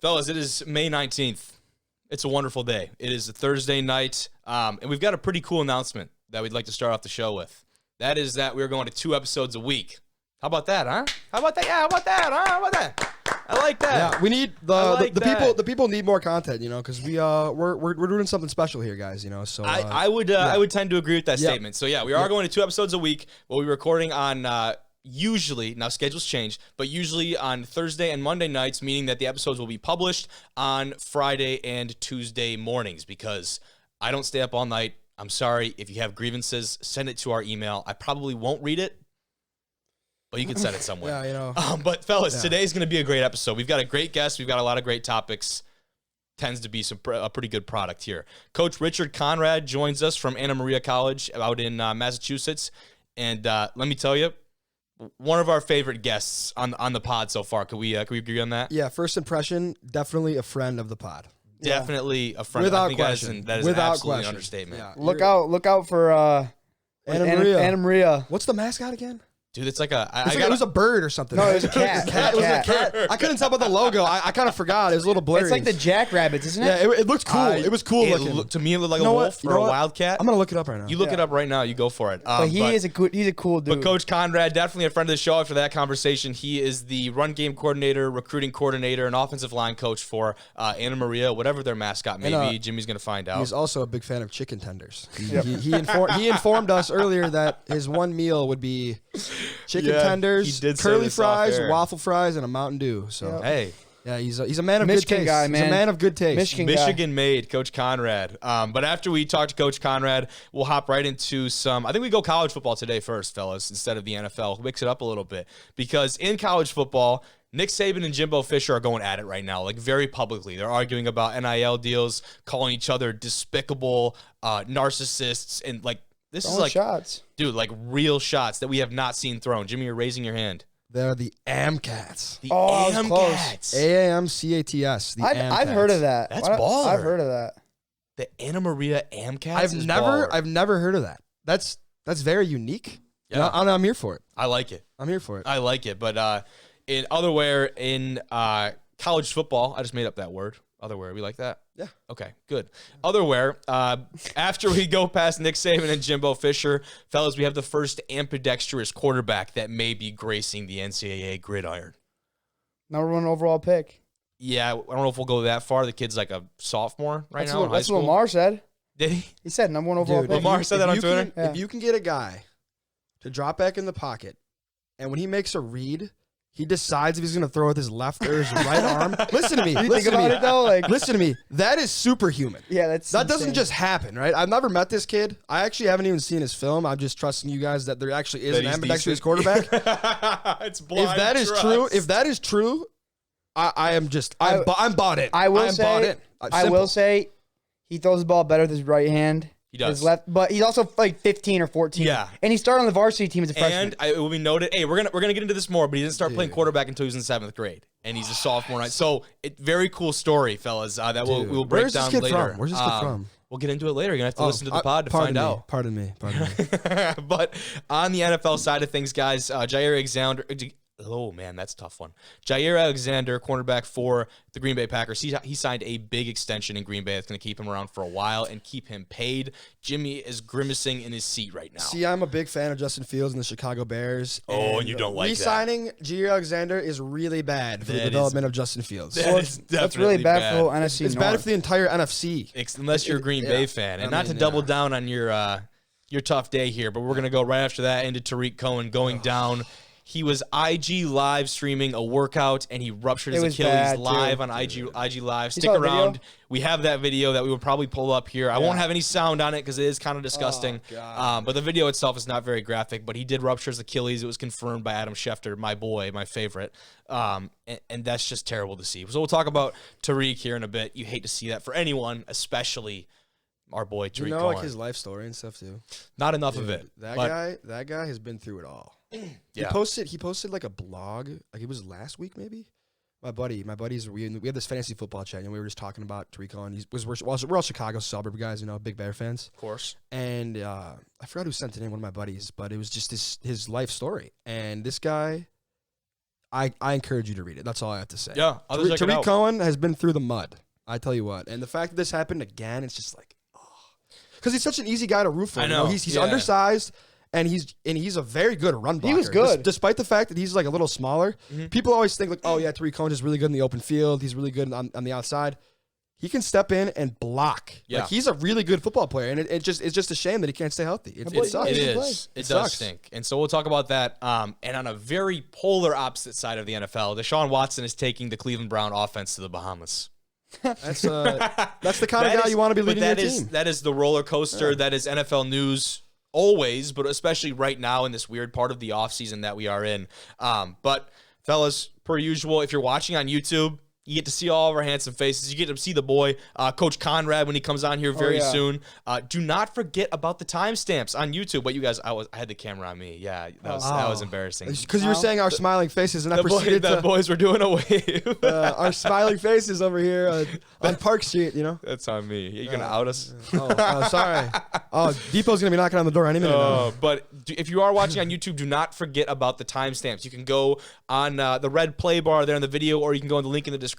Fellas, it is May 19th. It's a wonderful day. It is a Thursday night, and we've got a pretty cool announcement that we'd like to start off the show with. That is that we're going to 2 episodes a week. How about that, huh? How about that? Yeah, how about that, huh? How about that? I like that. Yeah, we need the people need more content, because we're doing something special here, guys. So I would tend to agree with that statement. So yeah, we are going to 2 episodes a week. We'll be recording on usually, now schedules change, but usually on Thursday and Monday nights, meaning that the episodes will be published on Friday and Tuesday mornings, because I don't stay up all night. I'm sorry. If you have grievances, send it to our email. I probably won't read it, but you can send it somewhere. Yeah, But fellas, today's going to be a great episode. We've got a great guest. We've got a lot of great topics. Tends to be a pretty good product here. Coach Richard Conrad joins us from Anna Maria College out in Massachusetts. And let me tell you, one of our favorite guests on the pod so far. Can we agree on that? Yeah, first impression, definitely a friend of the pod. Definitely a friend. Without I think question. That is Without absolutely question. an understatement. Yeah. Look out for Anna Maria. What's the mascot again? Dude, it's like it was a bird or something. No, it was a cat. It was a cat. I couldn't tell by the logo. I kind of forgot. It was a little blurry. It's like the jackrabbits, isn't it? Yeah, it looked cool. It was cool looking. To me, it looked like You a know wolf what? or a wildcat. I'm going to look it up right now. You look it up right now. You go for it. But he's a cool dude. But Coach Conrad, definitely a friend of the show after that conversation. He is the run game coordinator, recruiting coordinator, and offensive line coach for Anna Maria, whatever their mascot may be. Jimmy's going to find out. He's also a big fan of chicken tenders. He informed us earlier that his one meal would be chicken tenders, curly fries, waffle fries, and a Mountain Dew. So hey. Yeah, he's a man of Michigan good taste. guy, man. He's a man of good taste. Michigan made, Coach Conrad. But after we talk to Coach Conrad, we'll hop right into I think we go college football today first, fellas, instead of the NFL. Mix it up a little bit. Because in college football, Nick Saban and Jimbo Fisher are going at it right now, like very publicly. They're arguing about NIL deals, calling each other despicable narcissists, and like this is like shots. Dude, like real shots that we have not seen thrown. Jimmy, you're raising your hand. They're the AMCATs. The AMCATs. AMCATs. I've heard of that. That's baller. I've heard of that. The Anna Maria AMCATs. I've never heard of that. That's very unique. Yeah. I'm here for it. I like it. I'm here for it. I like it. But in college football, I just made up that word. Otherwhere, we like that? Yeah. Okay, good. Otherwhere, after we go past Nick Saban and Jimbo Fisher, fellas, we have the first ambidextrous quarterback that may be gracing the NCAA gridiron. #1 overall pick. Yeah, I don't know if we'll go that far. The kid's like a sophomore right now in high That's school. what Lamar said. Did he? He said #1 overall pick. Lamar said that on Twitter? If you can get a guy to drop back in the pocket, and when he makes a read, he decides if he's going to throw with his left or his right arm. Listen to me. Think about it though. Listen to me. That is superhuman. Yeah, that insane. Doesn't just happen, right? I've never met this kid. I actually haven't even seen his film. I'm just trusting you guys that there actually is an ambidextrous quarterback. It's blind If that is true, I'm bought in. I will say he throws the ball better with his right hand. He does. His left, but he's also like 15 or 14. Yeah. And he started on the varsity team as a freshman. And it will be noted, hey, we're gonna get into this more, but he didn't start playing quarterback until he was in 7th grade. And he's a sophomore. Right? So, very cool story, fellas, that we will break down later. Where's this kid from? We'll get into it later. You're going to have to listen to the pod to find out. Pardon me. But on the NFL side of things, guys, Jaire Alexander... Oh, man, that's a tough one. Jaire Alexander, cornerback for the Green Bay Packers. He signed a big extension in Green Bay that's going to keep him around for a while and keep him paid. Jimmy is grimacing in his seat right now. See, I'm a big fan of Justin Fields and the Chicago Bears. Oh, and you don't like that. Re-signing Jaire Alexander is really bad for the development of Justin Fields. That's really bad for the whole NFC It's bad for the entire NFC. Unless you're a Green Bay fan. And not to double down on your tough day here, but we're going to go right after that into Tarik Cohen going down. He was IG live streaming a workout, and he ruptured his Achilles live on IG Live. Stick around. We have that video that we will probably pull up here. I won't have any sound on it because it is kind of disgusting. But the video itself is not very graphic. But he did rupture his Achilles. It was confirmed by Adam Schefter, my boy, my favorite. And that's just terrible to see. So we'll talk about Tarik here in a bit. You hate to see that for anyone, especially our boy Tarik Cohen. Like his life story and stuff too. Not enough of it. That guy has been through it all. Yeah. He posted like a blog, like it was last week maybe. My buddies, we have this fantasy football chat, and we were just talking about Tarik Cohen. We're all Chicago suburb guys, big Bear fans. Of course. And I forgot who sent it in, one of my buddies, but it was just his life story. And this guy, I encourage you to read it. That's all I have to say. Yeah, Tarik Cohen has been through the mud. I tell you what. And the fact that this happened again, it's just like, because he's such an easy guy to root for. I know. He's undersized. And he's a very good run blocker. He was good. Despite the fact that he's like a little smaller. People always think like, oh yeah, Tarik Cohen is really good in the open field. He's really good on the outside. He can step in and block. Yeah. Like he's a really good football player. And it's just a shame that he can't stay healthy. It sucks. It is. It does stink. And so we'll talk about that. And on a very polar opposite side of the NFL, Deshaun Watson is taking the Cleveland Brown offense to the Bahamas. That's the kind of guy you want to be leading your team. That is the roller coaster. Yeah. That is NFL news. Always, but especially right now in this weird part of the offseason that we are in. But, fellas, per usual, if you're watching on YouTube, you get to see all of our handsome faces. You get to see the boy, Coach Conrad, when he comes on here very soon. Do not forget about the timestamps on YouTube. But you guys, I had the camera on me. Yeah, that was embarrassing. Because you were saying our smiling faces, and the boys were doing a wave. Our smiling faces over here on Park Street, That's on me. You're going to out us? Sorry. Depot's going to be knocking on the door any minute now. But if you are watching on YouTube, do not forget about the timestamps. You can go on the red play bar there in the video, or you can go on the link in the description.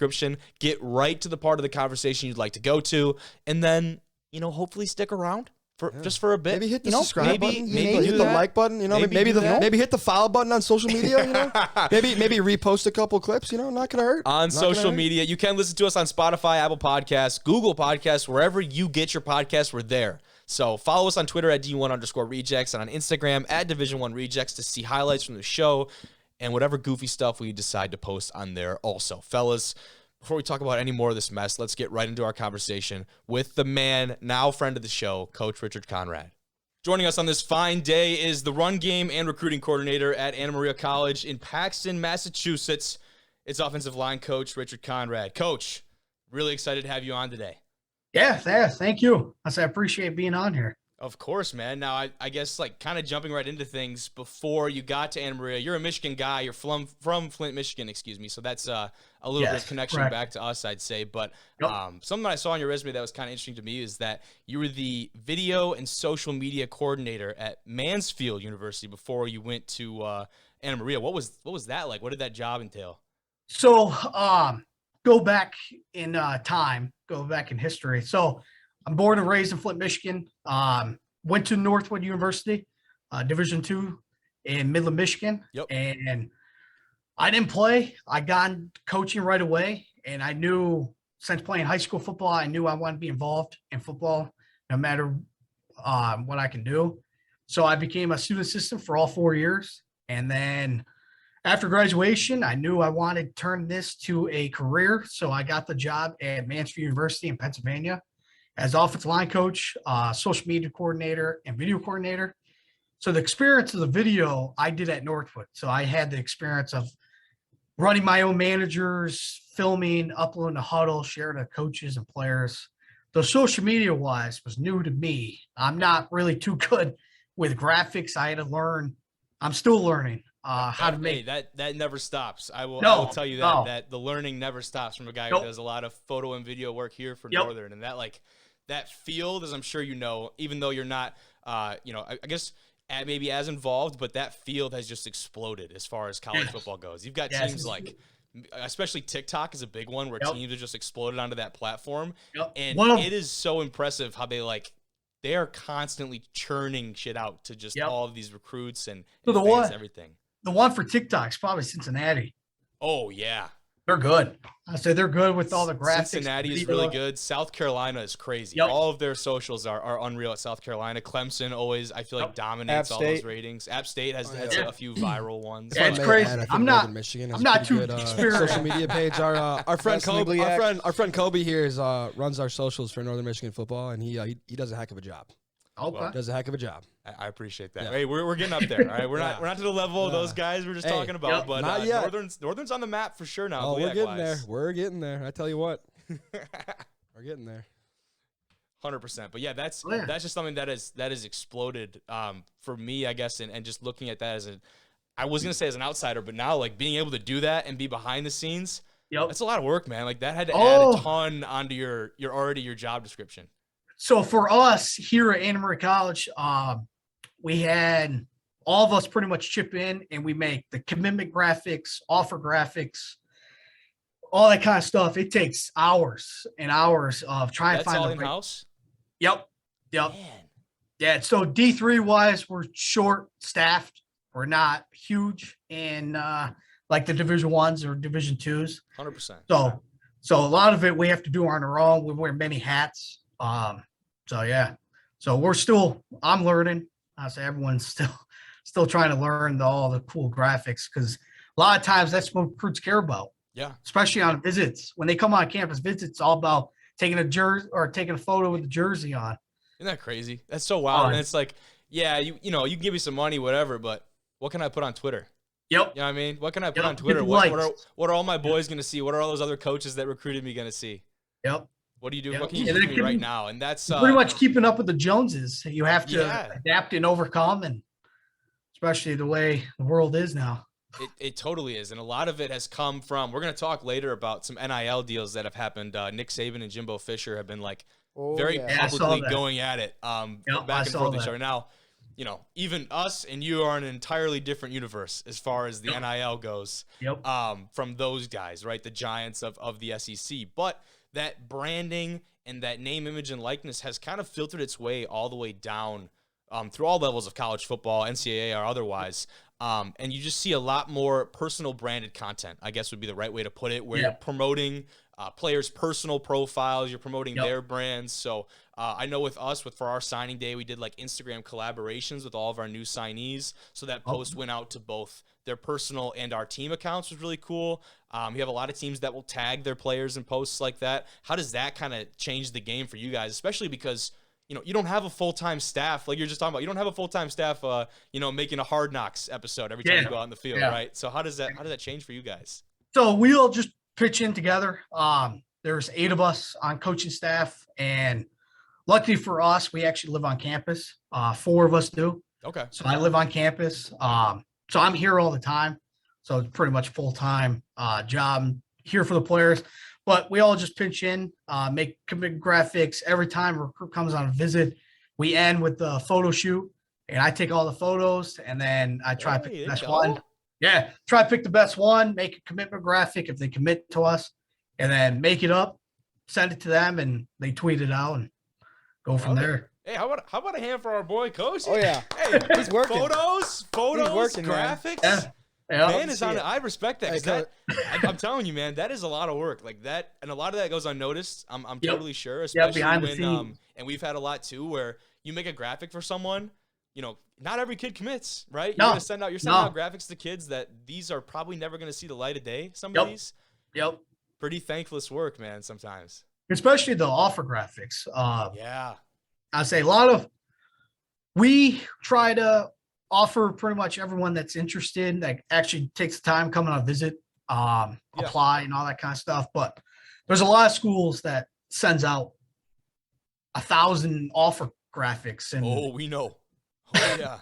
Get right to the part of the conversation you'd like to go to, and then hopefully stick around just for a bit. Maybe hit the subscribe button. Maybe hit the like button. Maybe hit the follow button on social media. Maybe repost a couple clips. Not gonna hurt. On social media, you can listen to us on Spotify, Apple Podcasts, Google Podcasts, wherever you get your podcasts. We're there. So follow us on Twitter at D1_Rejects and on Instagram at Division1Rejects to see highlights from the show and whatever goofy stuff we decide to post on there also. Fellas, before we talk about any more of this mess, let's get right into our conversation with the man, now friend of the show, Coach Richard Conrad. Joining us on this fine day is the run game and recruiting coordinator at Anna Maria College in Paxton, Massachusetts. It's offensive line coach Richard Conrad. Coach, really excited to have you on today. Yeah, thank you. I appreciate being on here. Of course, man. Now, I guess, kind of jumping right into things, before you got to Anna Maria, you're a Michigan guy. You're from Flint, Michigan, excuse me. So that's a little bit of connection back to us, I'd say. But something that I saw on your resume that was kind of interesting to me is that you were the video and social media coordinator at Mansfield University before you went to Anna Maria. What was that like? What did that job entail? So go back in time, go back in history. So I'm born and raised in Flint, Michigan. Went to Northwood University, Division II in Midland, Michigan. Yep. And I didn't play. I got coaching right away. And I knew since playing high school football, I knew I wanted to be involved in football no matter what I can do. So I became a student assistant for all 4 years. And then after graduation, I knew I wanted to turn this to a career. So I got the job at Mansfield University in Pennsylvania as offensive line coach, social media coordinator, and video coordinator. So the experience of the video I did at Northwood. So I had the experience of running my own managers, filming, uploading the huddle, sharing to coaches and players. The social media wise was new to me. I'm not really too good with graphics. I had to learn. I'm still learning how to make that never stops. I will tell you that the learning never stops from a guy who does a lot of photo and video work here for Northern, and that field, as I'm sure you know, even though you're not, I guess maybe as involved, but that field has just exploded as far as college football goes. You've got teams especially TikTok is a big one where teams have just exploded onto that platform, and it is so impressive how they are constantly churning shit out to just all of these recruits and fans, everything. The one for TikTok is probably Cincinnati. Oh yeah. They're good. I say they're good with all the graphics. Cincinnati is really good. South Carolina is crazy. All of their socials are unreal at South Carolina. Clemson always, I feel dominates all those ratings. App State has a few viral ones. Yeah, it's crazy. I'm not too experienced. Social media page. Our friend Kobe here runs our socials for Northern Michigan football, and he does a heck of a job. Okay. Does a heck of a job. I appreciate that. Yeah. Hey, we're getting up there. All right, we're not to the level of those guys we're just talking about, but not yet. Northern's on the map for sure now. Oh, we're getting there. We're getting there. I tell you what, we're getting there. 100%. But yeah, that's just something that has exploded for me, I guess, and just looking at that I was gonna say as an outsider, but now being able to do that and be behind the scenes, that's a lot of work, man. That had to add a ton onto your job description. So for us here at Anna Maria College, we had all of us pretty much chip in and we make the commitment graphics, offer graphics, all that kind of stuff. It takes hours and hours of trying to find all in-house? Yep. Man. Yeah. So D3 wise, we're short staffed. We're not huge in like the Division 1s or Division 2s. 100%. So a lot of it we have to do on our own. We wear many hats. So yeah. So I'm learning. I say everyone's still trying to learn all the cool graphics, because a lot of times that's what recruits care about. Yeah. Especially on visits. When they come on campus visits, it's all about taking a jersey or taking a photo with the jersey on. Isn't that crazy? That's so wild. And it's like, yeah, you can give me some money, whatever, but what can I put on Twitter? Yep. You know what I mean? What can I put on Twitter? What are all my boys going to see? What are all those other coaches that recruited me going to see? Yep. What do you do? Yep. What can you do for me right now? And that's pretty much keeping up with the Joneses. You have to adapt and overcome, and especially the way the world is now. It totally is. And a lot of it has come from, we're going to talk later about some NIL deals that have happened. Nick Saban and Jimbo Fisher have been publicly going at it back and forth each other. Now, even us and you are in an entirely different universe as far as the NIL goes from those guys, right? The giants of the SEC. But that branding and that name, image, and likeness has kind of filtered its way all the way down through all levels of college football, NCAA or otherwise. And you just see a lot more personal branded content, I guess would be the right way to put it, where you're promoting players' personal profiles, you're promoting their brands. So I know with us, for our signing day, we did Instagram collaborations with all of our new signees. So that post went out to both their personal and our team accounts, was really cool. You have a lot of teams that will tag their players in posts like that. How does that kind of change the game for you guys, especially because you don't have a full-time staff like you're just talking about. You don't have a full-time staff, making a Hard Knocks episode every time you go out in the field, right? So how does that change for you guys? So we'll just pitch in together. There's 8 of us on coaching staff, and luckily for us, we actually live on campus. 4 of us do. Okay. So I live on campus. So I'm here all the time. So it's pretty much full-time job. I'm here for the players. But we all just pinch in, make commit graphics every time a recruit comes on a visit. We end with the photo shoot, and I take all the photos, and then I try to pick the best one. Yeah, try to pick the best one, make a commitment graphic if they commit to us, and then make it up, send it to them, and they tweet it out and go from there. Hey, how about a hand for our boy Coach? Oh yeah, hey, he's working. Photos, he's working, graphics. Man. Man is on it. I respect that. I'm telling you, man, that is a lot of work. Like that, and a lot of that goes unnoticed. I'm totally sure, especially behind the when scenes. And we've had a lot too, where you make a graphic for someone. Not every kid commits, right? No. You're sending out graphics to kids that these are probably never going to see the light of day. Some of these. Yep. Pretty thankless work, man. Sometimes. Especially the offer graphics. I say we try to offer pretty much everyone that's interested, that actually takes the time coming on a visit, apply and all that kind of stuff. But there's a lot of schools that sends out 1,000 offer graphics. And we know. Oh yeah.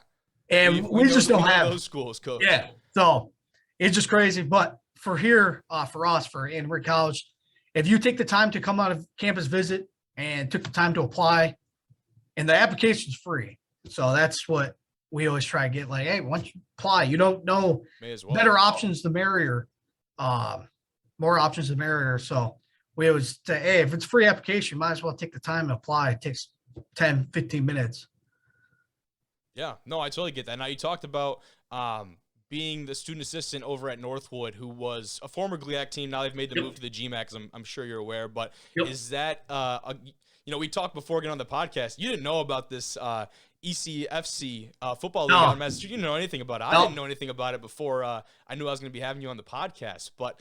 And we just don't have those schools, Coach. Yeah. So it's just crazy. But for here, for us, for Antwerp College, if you take the time to come out of campus visit and took the time to apply, and the application is free. So that's what we always try to get, hey, once you apply, you don't know, better options the merrier, more options the merrier. So we always say, hey, if it's a free application, might as well take the time to apply. It takes 10, 15 minutes. Yeah, no, I totally get that. Now you talked about being the student assistant over at Northwood, who was a former GLIAC team. Now they've made the move to the GMAC, I'm sure you're aware. But is that, we talked before getting on the podcast. You didn't know about this ECFC football league out in Massachusetts. You didn't know anything about it. I didn't know anything about it before I knew I was going to be having you on the podcast. But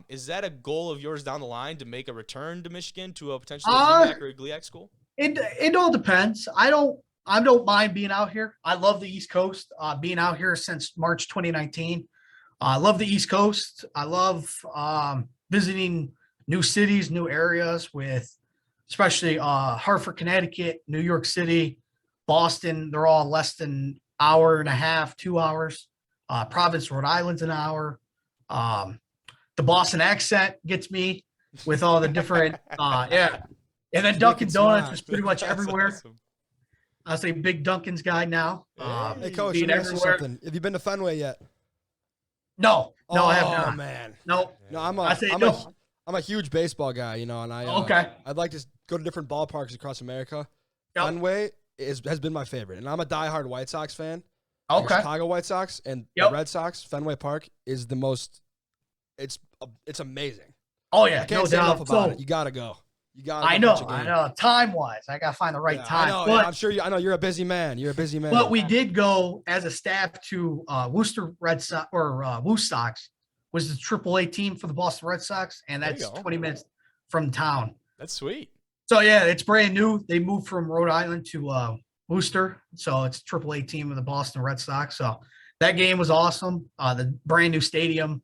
is that a goal of yours down the line, to make a return to Michigan, to a potentially GMAC or a GLIAC school? It all depends. I don't mind being out here. I love the East Coast. Being out here since March 2019. I love the East Coast. I love visiting new cities, new areas, with especially Hartford, Connecticut, New York City, Boston. They're all less than hour and a half, 2 hours. Providence, Rhode Island's an hour. The Boston accent gets me with all the different, And then Dunkin' Donuts is pretty much everywhere. Awesome. I say Big Duncan's guy now. Hey, Coach, let me ask you something. Have you been to Fenway yet? No, I have not. Oh, man. No. I'm a huge baseball guy, and I'd like to go to different ballparks across America. Yep. Fenway has been my favorite, and I'm a diehard White Sox fan. Okay. Chicago White Sox and the Red Sox. Fenway Park is the most. It's amazing. Oh yeah, I can't say enough about it. You gotta go. I know. Time wise, I gotta find the right time. I know. But, I'm sure I know you're a busy man. But we did go as a staff to Worcester Red Sox or Woo Sox, was the AAA team for the Boston Red Sox, and that's 20 minutes from town. That's sweet. So yeah, it's brand new. They moved from Rhode Island to Worcester, so it's AAA team of the Boston Red Sox. So that game was awesome. The brand new stadium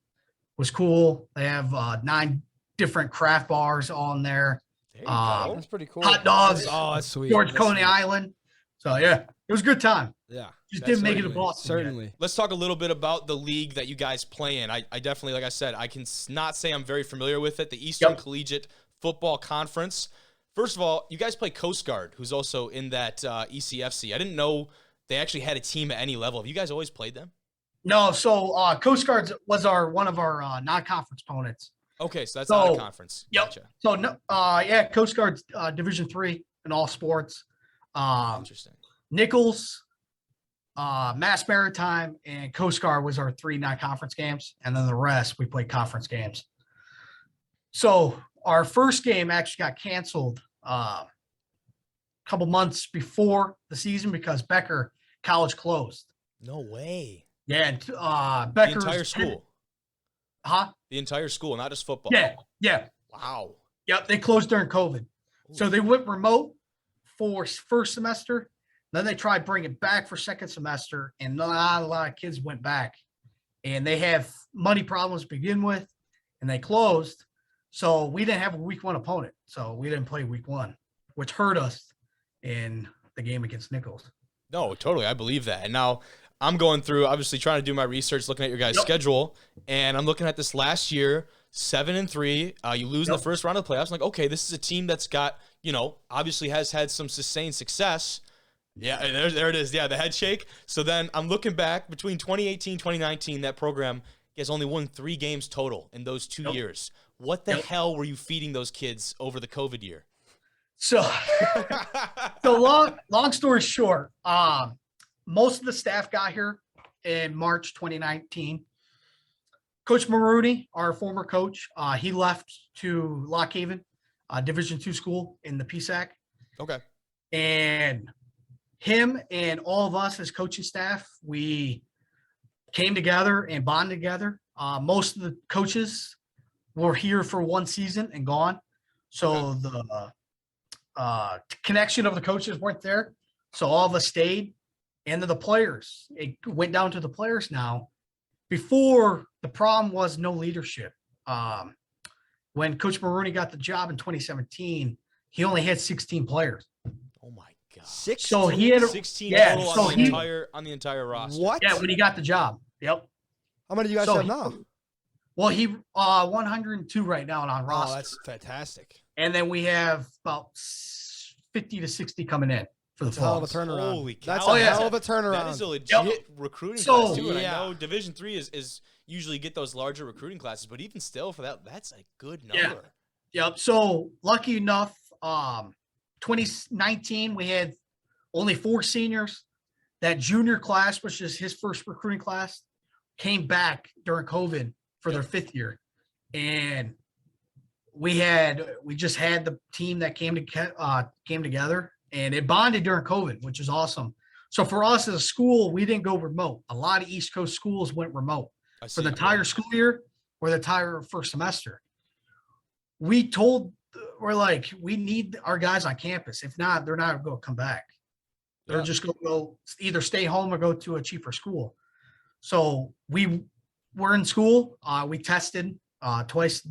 was cool. They have 9 different craft bars on there. That's pretty cool. Hot dogs. Oh, that's sweet. George Coney Island. So yeah, it was a good time. Yeah. Just didn't make it to Boston. Certainly. Yet. Let's talk a little bit about the league that you guys play in. I definitely, like I said, I can not say I'm very familiar with it. The Eastern Collegiate Football Conference. First of all, you guys play Coast Guard, who's also in that ECFC. I didn't know they actually had a team at any level. Have you guys always played them? No. So Coast Guard was one of our non-conference opponents. Okay, so that's not a conference. Yep. Gotcha. So no, Coast Guard's Division III in all sports. Interesting. Nichols, Mass Maritime, and Coast Guard was our 3 non-conference games, and then the rest we played conference games. So our first game actually got canceled a couple months before the season because Becker College closed. No way. Yeah, and Becker's the entire school. Huh? The entire school, not just football. Yeah. Wow. Yep, they closed during COVID. Ooh. So they went remote for first semester. Then they tried bringing it back for second semester, and not a lot of kids went back. And they have money problems to begin with, and they closed. So we didn't have a week 1 opponent. So we didn't play week 1, which hurt us in the game against Nichols. No, totally. I believe that. And now I'm going through, obviously trying to do my research, looking at your guys' schedule, and I'm looking at this last year, 7-3. You lose in the first round of the playoffs. I'm like, okay, this is a team that's got, obviously has had some sustained success. Yeah, there it is. Yeah, the head shake. So then I'm looking back between 2018, 2019, that program has only won 3 games total in those 2 years. What the hell were you feeding those kids over the COVID year? So long story short, most of the staff got here in March 2019. Coach Maroney, our former coach, he left to Lock Haven, Division II school in the PSAC. Okay. And him and all of us as coaching staff, we came together and bonded together. Most of the coaches were here for 1 season and gone. So the connection of the coaches weren't there. So all of us stayed. And then the players, it went down to the players now. Before, the problem was no leadership. When Coach Maroney got the job in 2017, he only had 16 players. Oh my God! 16. So he had 16 total on the entire roster. What? Yeah, when he got the job. Yep. How many do you guys have now? Well, he 102 right now on roster. Oh, that's fantastic. And then we have about 50 to 60 coming in for the fall. Hell of a turnaround. Holy cow. That's a hell of a turnaround. That is a legit recruiting class too. And I know Division III is usually get those larger recruiting classes, but even still for that's a good number. Yeah. Yep. So lucky enough, 2019 we had only 4 seniors. That junior class, which is his first recruiting class, came back during COVID for their 5th year, and we just had the team that came together, and it bonded during COVID, which is awesome. So for us as a school, we didn't go remote. A lot of East Coast schools went remote for the entire school year or the entire first semester. We're like, we need our guys on campus. If not, they're not going to come back. They're just going to go either stay home or go to a cheaper school. So we were in school. We tested twice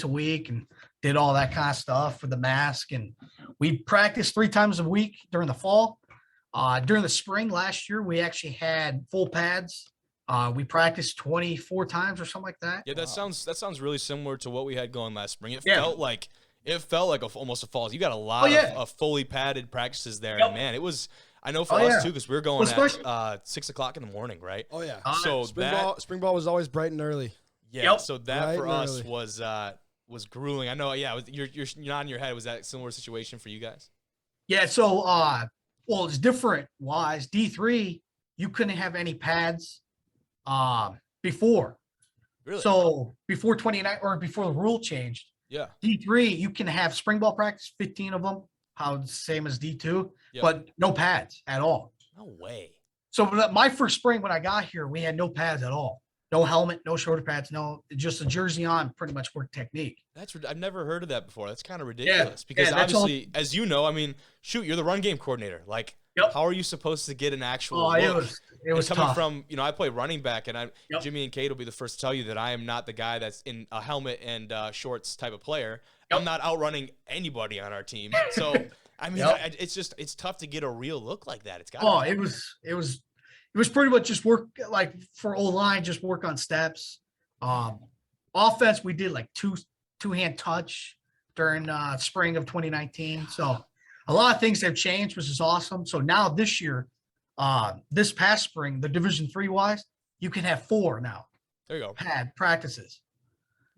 a week and did all that kind of stuff for the mask. And we practiced 3 times a week during the fall. During the spring last year, we actually had full pads. We practiced 24 times or something like that. Yeah, that sounds really similar to what we had going last spring. It felt like almost a fall. You got a lot of fully padded practices there. Yep. And man, I know for us too, because we're going at 6 o'clock in the morning, right? Oh yeah. So spring ball was always bright and early. Yeah. So that for us was grueling. I know. Yeah. You're nodding your head. Was that a similar situation for you guys? Yeah. So well, it's different. Wise D3, you couldn't have any pads before. Really? So before 29 or before the rule changed. Yeah. D3, you can have spring ball practice, 15 of them, same as D2, but no pads at all. No way. So my first spring when I got here, we had no pads at all. No helmet, no shoulder pads, just a jersey on, pretty much work technique. I've never heard of that before. That's kind of ridiculous because obviously, as you know, I mean, shoot, you're the run game coordinator. Like, how are you supposed to get an actual look? It was coming tough. from, I play running back, and Jimmy and Kate will be the first to tell you that I am not the guy that's in a helmet and shorts type of player. I'm not outrunning anybody on our team. So, I mean, it's tough to get a real look like that. It's got it was pretty much just work, like for O-line, just work on steps. Offense, we did like two-hand touch during spring of 2019. So a lot of things have changed, which is awesome. So now this year, this past spring, the Division III wise, you can have 4 now. There you go. Pad practices.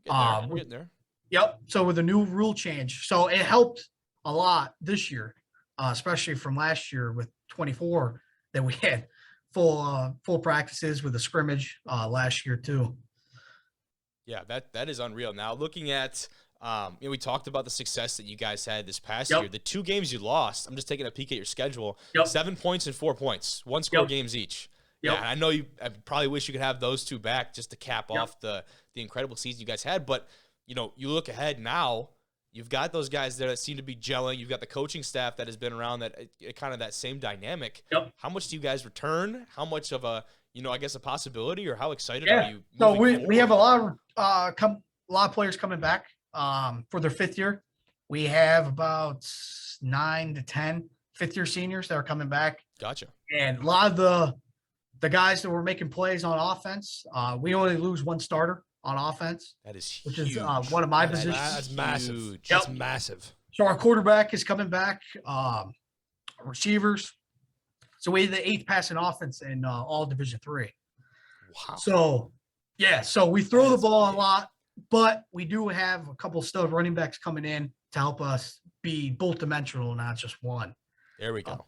Getting there. Yep. So with the new rule change, so it helped a lot this year, especially from last year with 24 that we had full practices with a scrimmage last year too. Yeah, that is unreal. Now looking at, we talked about the success that you guys had this past year. The 2 games you lost, I'm just taking a peek at your schedule. 7 points and 4 points, 1-score games each. Yeah, and I know I probably wish you could have those 2 back just to cap off the incredible season you guys had. But you look ahead now. You've got those guys there that seem to be gelling. You've got the coaching staff that has been around that kind of that same dynamic. How much do you guys return? How much of a, I guess a possibility, or how excited are you? So we have a lot of players coming back for their 5th year. We have about 9 to 10 5th-year seniors that are coming back. Gotcha. And a lot of the guys that were making plays on offense, we only lose 1 starter on offense. That is huge. Which is one of my positions. That's massive. That's massive. So our quarterback is coming back. Receivers. So we had the 8th passing offense in all Division III. Wow. So so we throw the ball a lot, but we do have a couple stud running backs coming in to help us be both dimensional, not just one. There we go.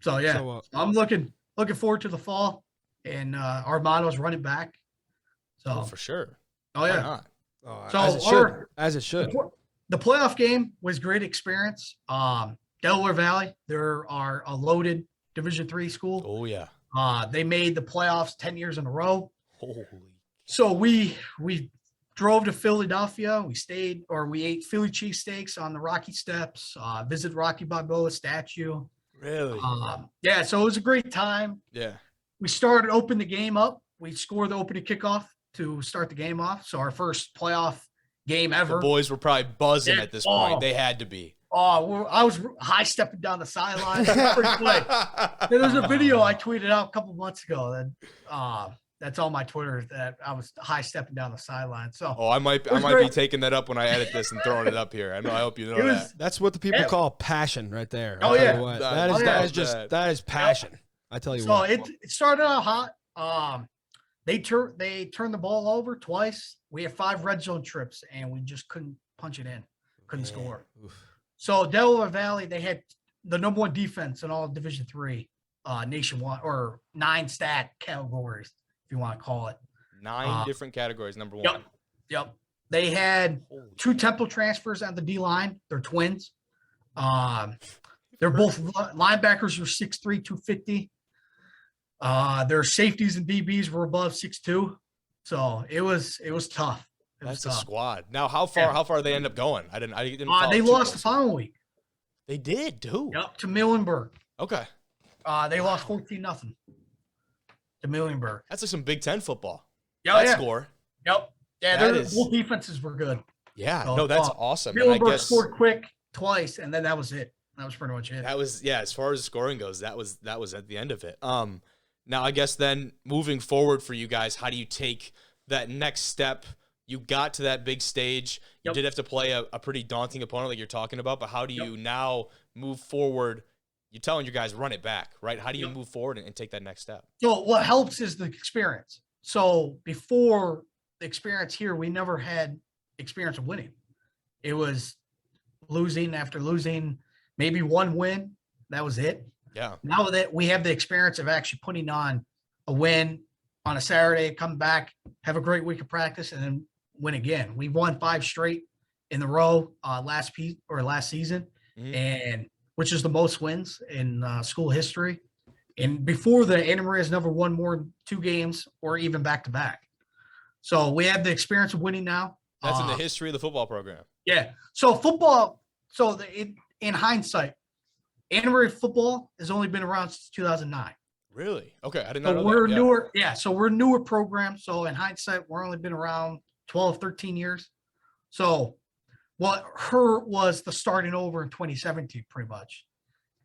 So I'm looking forward to the fall, and our motto is running back. So for sure. Oh yeah. So as it should. The playoff game was a great experience. Delaware Valley, there are a loaded Division III school. Oh yeah. They made the playoffs 10 years in a row. Holy. So we drove to Philadelphia. We ate Philly cheesesteaks on the Rocky Steps. Visited Rocky Balboa statue. Really? So it was a great time. Yeah. We opened the game up. We scored the opening kickoff to start the game off. So our first playoff game ever. The boys were probably buzzing at this point. They had to be. I was high stepping down the sideline. There's a video I tweeted out a couple months ago that that's on my Twitter that I was high stepping down the sideline. So I might be taking that up when I edit this and throwing it up here. I hope you know that. That's what the people call passion right there. Oh yeah, that is passion. I tell you what. So it started out hot. They turned the ball over twice. We had 5 red zone trips, and we just couldn't punch it in, couldn't score. Oof. So Delaware Valley, they had the number 1 defense in all of Division III, nationwide, or 9 stat categories, if you want to call it. 9 different categories. Number 1. Yep. They had 2 Temple transfers on the D line. They're twins. They're both linebackers were 6'3", 250. Their safeties and DBs were above 6'2", so it was tough. That's a squad. Now, how far they end up going? I didn't. They lost the following week. They did too. Yep, to Muhlenberg. Okay. They lost 14-0 to Muhlenberg. That's like some Big Ten football. Score. Yep. Yeah, both defenses were good. Yeah. So, that's awesome. Muhlenberg scored quick twice, and then that was it. That was pretty much it. That was as far as scoring goes. That was at the end of it. Now, I guess then moving forward for you guys, how do you take that next step? You got to that big stage. You did have to play a pretty daunting opponent like you're talking about, but how do you now move forward you're telling your guys run it back, right? How do you move forward and take that next step? So what helps is the experience. So before the experience here, we never had experience of winning. It was losing after losing, maybe one win. That was it. Yeah. Now that we have the experience of actually putting on a win on a Saturday, come back, have a great week of practice, and then win again. We've won 5 straight in the row last season, and which is the most wins in school history. And before the Anna Maria has never won more than 2 games or even back-to-back. So we have the experience of winning now. That's in the history of the football program. Yeah. So football, in hindsight, Anna Maria football has only been around since 2009. Really? Okay, I did not know we're that. newer. Yeah, so we're a newer program. So in hindsight, we're only been around 12, 13 years. So what hurt was the starting over in 2017, pretty much,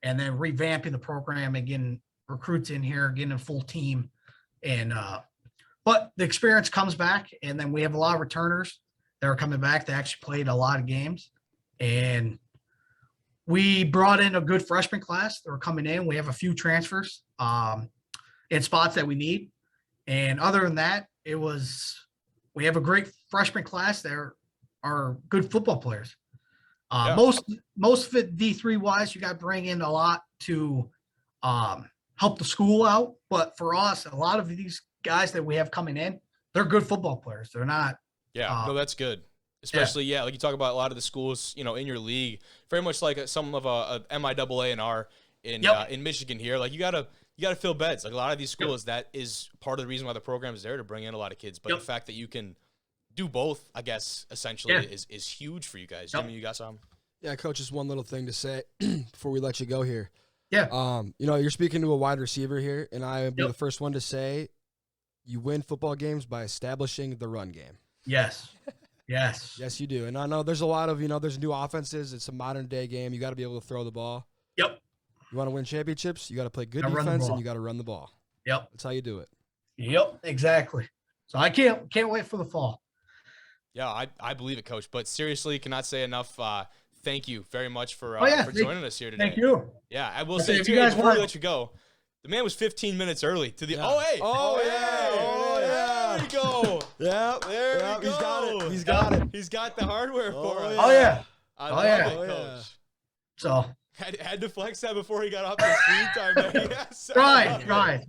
and then revamping the program and getting recruits in here, getting a full team. And but the experience comes back, and then we have a lot of returners that are coming back. They actually played a lot of games, and we brought in a good freshman class that are coming in. We have a few transfers in spots that we need. And other than that, we have a great freshman class that are good football players. Most of it D3 wise, you got to bring in a lot to help the school out. But for us, a lot of these guys that we have coming in, they're good football players. They're not. Yeah, no, that's good. Especially, like you talk about a lot of the schools, in your league, very much like some of a MIAA and R in Michigan here. Like you gotta fill beds. Like a lot of these schools, that is part of the reason why the program is there, to bring in a lot of kids. But the fact that you can do both, I guess, essentially is huge for you guys. Jimmy, you got something? Yeah, Coach, just one little thing to say before we let you go here. Yeah. You're speaking to a wide receiver here, and I would be the first one to say you win football games by establishing the run game. Yes. Yes. Yes, you do. And I know there's a lot of, there's new offenses. It's a modern day game. You got to be able to throw the ball. Yep. You want to win championships, you got to play good defense and you got to run the ball. Yep. That's how you do it. Yep, exactly. So I can't wait for the fall. Yeah, I believe it, Coach. But seriously, cannot say enough. Thank you very much for joining us here today. Thank you. Yeah, I will say, too, before we let you go, the man was 15 minutes early to the – There you go. Yeah, there you go. He's got it. He's got the hardware for us. Oh, yeah. I love it, Coach. So had to flex that before he got off the screen time. Yes. Right.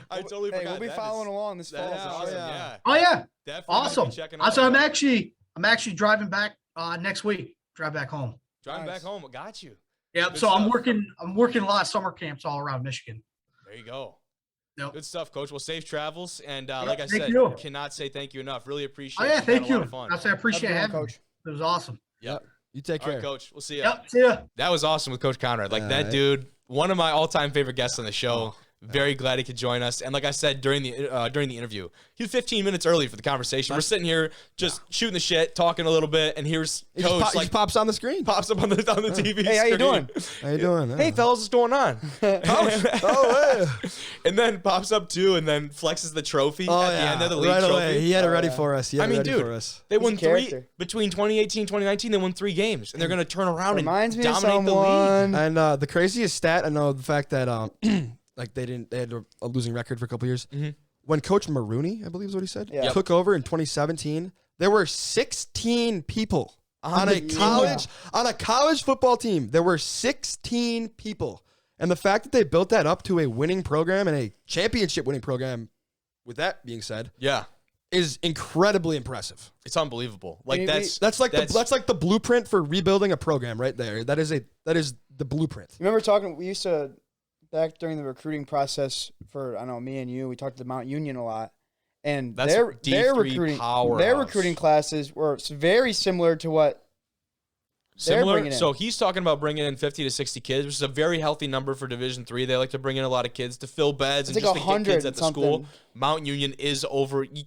I totally forgot. We'll be following along this fall. Awesome. Yeah. Oh yeah. Definitely awesome. So I'm actually driving back next week. Drive back home. Driving back home. Got you. Yep. Good so stuff. I'm working a lot of summer camps all around Michigan. There you go. Yep. Good stuff, Coach. Well, safe travels. And like I said, cannot say thank you enough. Really appreciate it. Oh, yeah, thank you. I appreciate having Coach. It was awesome. Yep. You take care. All right, Coach. We'll see you. Yep. See ya. That was awesome with Coach Conrad. Like that dude, one of my all-time favorite guests on the show. Very glad he could join us. And like I said during the interview, he was 15 minutes early for the conversation. We're sitting here just shooting the shit, talking a little bit, and here's Coach. He pops on the screen. Pops up on the TV. Hey, how you doing? How you doing? Hey, fellas, what's going on? And then pops up too, and then flexes the trophy at the end of the league trophy. Away. He had it ready for us. I mean, dude, they won three between 2018 and 2019. They won 3 games, and they're going to turn around and dominate the league. And the craziest stat, I know the fact that like they had a losing record for a couple years. Mm-hmm. When Coach Maroney, I believe is what he said, took over in 2017, there were 16 people on a college football team. There were 16 people. And the fact that they built that up to a winning program and a championship winning program, with that being said, is incredibly impressive. It's unbelievable. Like that's like the blueprint for rebuilding a program right there. That is the blueprint. Remember we used to back during the recruiting process for, I know, me and you, we talked to Mount Union a lot, and their recruiting classes were very similar to what they're bringing in. So he's talking about bringing in 50 to 60 kids, which is a very healthy number for Division III. They like to bring in a lot of kids to fill beds and just to get kids at the school. Mount Union is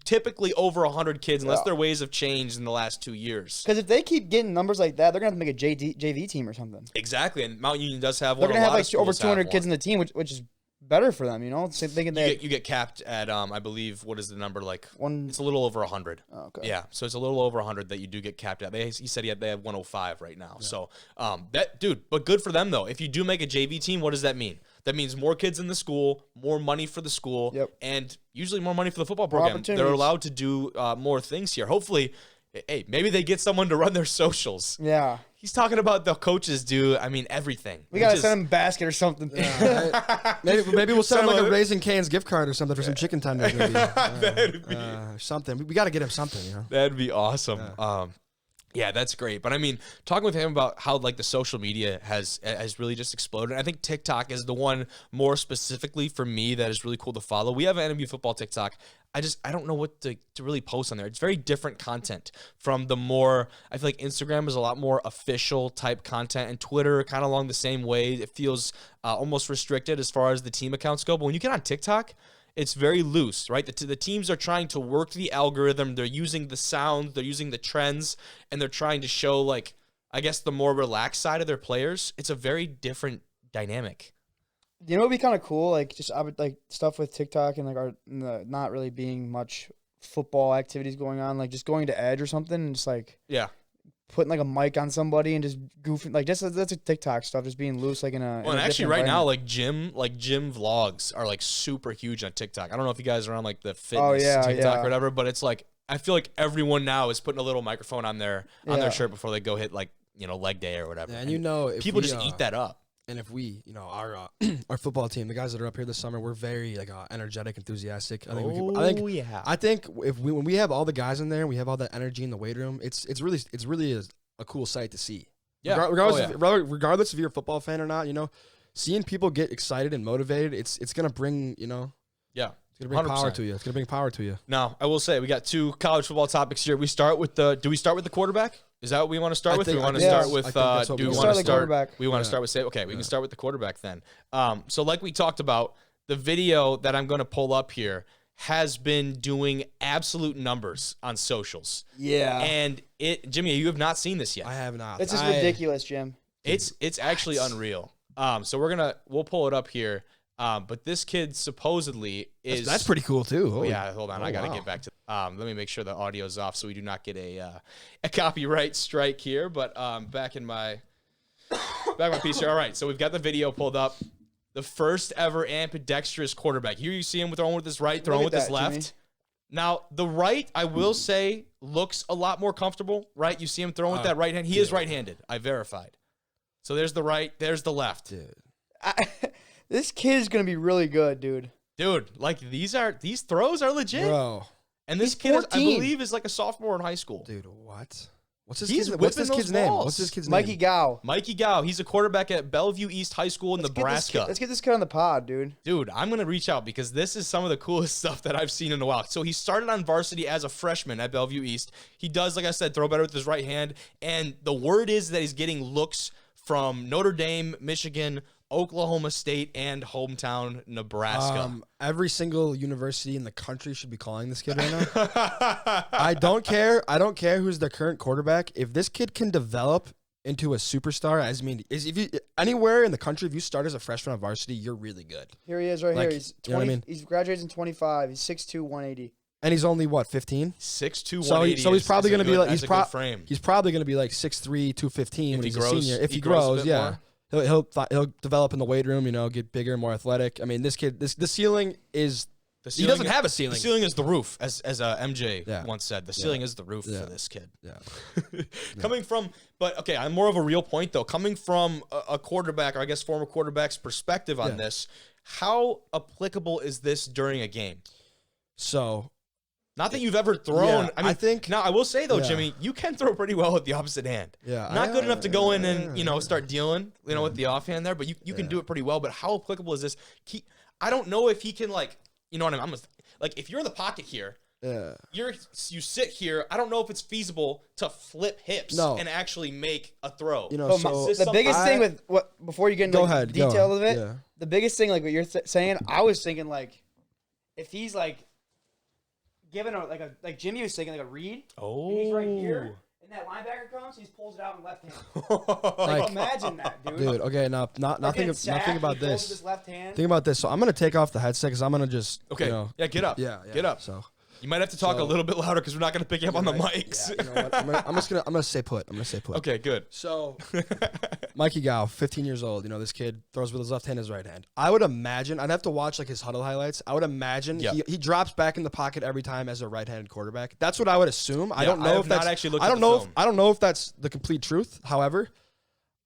typically over 100 kids, unless their ways have changed in the last 2 years. Because if they keep getting numbers like that, they're going to have to make a JV team or something. Exactly, and Mount Union does have one. They're going to have like over 200 kids in the team, which is better for them, you know. Thinking you get capped at I believe, what is the number, like one? It's a little over 100. Oh, okay. Yeah, so it's a little over 100 that you do get capped at. He said they have 105 right now. Yeah. So but good for them though. If you do make a JV team, what does that mean? That means more kids in the school, more money for the school, and usually more money for the football program. They're allowed to do more things here. Hopefully, hey, maybe they get someone to run their socials. Yeah. He's talking about the coaches do, everything. We got to send him a basket or something. Yeah, maybe we'll send him like a Raising Cane's gift card or something for some chicken tenders. That'd be something. We got to get him something, you know? That'd be awesome. Yeah, that's great. But talking with him about how like the social media has really just exploded. I think TikTok is the one more specifically for me that is really cool to follow. We have an NMU football TikTok. I don't know what to really post on there. It's very different content from the more, I feel like Instagram is a lot more official type content, and Twitter kind of along the same way. It feels almost restricted as far as the team accounts go. But when you get on TikTok, it's very loose, right? The teams are trying to work the algorithm. They're using the sound, they're using the trends, and they're trying to show, like, I guess, the more relaxed side of their players. It's a very different dynamic. You know, it'd be kind of cool, like just like stuff with TikTok and like not really being much football activities going on, like just going to Edge or something, and just like putting like a mic on somebody and just goofing, like that's a TikTok stuff, just being loose, like in a. Well, and actually, right now, like gym vlogs are like super huge on TikTok. I don't know if you guys are on like the fitness TikTok or whatever, but it's like I feel like everyone now is putting a little microphone on their shirt before they go hit like leg day or whatever. Yeah, and you know, if people just eat that up. And if we, our football team, the guys that are up here this summer, we're very like energetic, enthusiastic. I think when we have all the guys in there and we have all that energy in the weight room, it's really a cool sight to see. Yeah. Regardless if you're a football fan or not, seeing people get excited and motivated, it's gonna bring It's gonna bring 100%. Power to you. It's gonna bring power to you. Now, I will say we got two college football topics here. Do we start with the quarterback? Is that what we want to start with? We want to start with. Do we want to start? We want to start with. Okay, we can start with the quarterback then. So like we talked about, the video that I'm going to pull up here has been doing absolute numbers on socials. Yeah. And Jimmy, you have not seen this yet. I have not. This is ridiculous, Jim. It's actually unreal. So we'll pull it up here. But this kid supposedly is... That's pretty cool, too. Yeah, hold on. I got to get back to... let me make sure the audio's off so we do not get a copyright strike here. But back in my piece here. All right, so we've got the video pulled up. The first ever ambidextrous quarterback. Here you see him throwing with his right, throwing with his left. Jimmy. Now, the right, I will say, looks a lot more comfortable, right? You see him throwing with that right hand. He is right-handed. I verified. So there's the right, there's the left. Dude. This kid is going to be really good, dude. Dude, like these throws are legit. Bro. And this kid, I believe, is like a sophomore in high school. Dude, what? What's this kid's name? What's this kid's name? Mikey Gow. Mikey Gow. He's a quarterback at Bellevue East High School in Nebraska. Let's get this kid on the pod, dude. Dude, I'm going to reach out because this is some of the coolest stuff that I've seen in a while. So he started on varsity as a freshman at Bellevue East. He does, like I said, throw better with his right hand. And the word is that he's getting looks from Notre Dame, Michigan, Oklahoma State, and hometown Nebraska. Every single university in the country should be calling this kid right now. I don't care who's the current quarterback. If this kid can develop into a superstar, if you anywhere in the country, if you start as a freshman on varsity, you're really good. Here he is right here. He's 20. He's graduating in 25. He's 6'2", 180. And he's only what, 15? 6'2", 180. So he's probably going to be like he's probably going to be like 6'3", 215 when he's a senior. If he grows, yeah. More. He'll develop in the weight room, get bigger, more athletic. I mean, this kid, the ceiling is. He doesn't have a ceiling. The ceiling is the roof, as MJ once said. The ceiling is the roof for this kid. Yeah. I'm more of a real point though. Coming from a quarterback, or I guess former quarterback's perspective on this, how applicable is this during a game? So. Not that you've ever thrown. Yeah, I think. Now, I will say, though, Jimmy, you can throw pretty well with the opposite hand. Yeah. Not good enough to go in and, start dealing, with the offhand there, but you can do it pretty well. But how applicable is this? I don't know if he can, if you're in the pocket here, you sit here, I don't know if it's feasible to flip hips and actually make a throw. The biggest thing with before you get into detail of it, the biggest thing, like what you're saying, I was thinking, like, if he's, like, given like Jimmy was saying, like a read. Oh. And he's right here. And and that linebacker comes, he pulls it out in left hand. Like, imagine that, dude. Dude, okay, now nothing about this. His left hand. Think about this. So I'm gonna take off the headset because I'm gonna just Yeah, get up. Yeah, get up. So you might have to talk a little bit louder because we're not gonna pick you up on the mics. Yeah, you know what? I'm gonna stay put. Okay, good. So Mikey Gow, 15 years old. You know, this kid throws with his left hand, his right hand. I would imagine I'd have to watch like his huddle highlights. I would imagine he drops back in the pocket every time as a right-handed quarterback. That's what I would assume. I don't know if that's actually looked I don't know if that's the complete truth. However,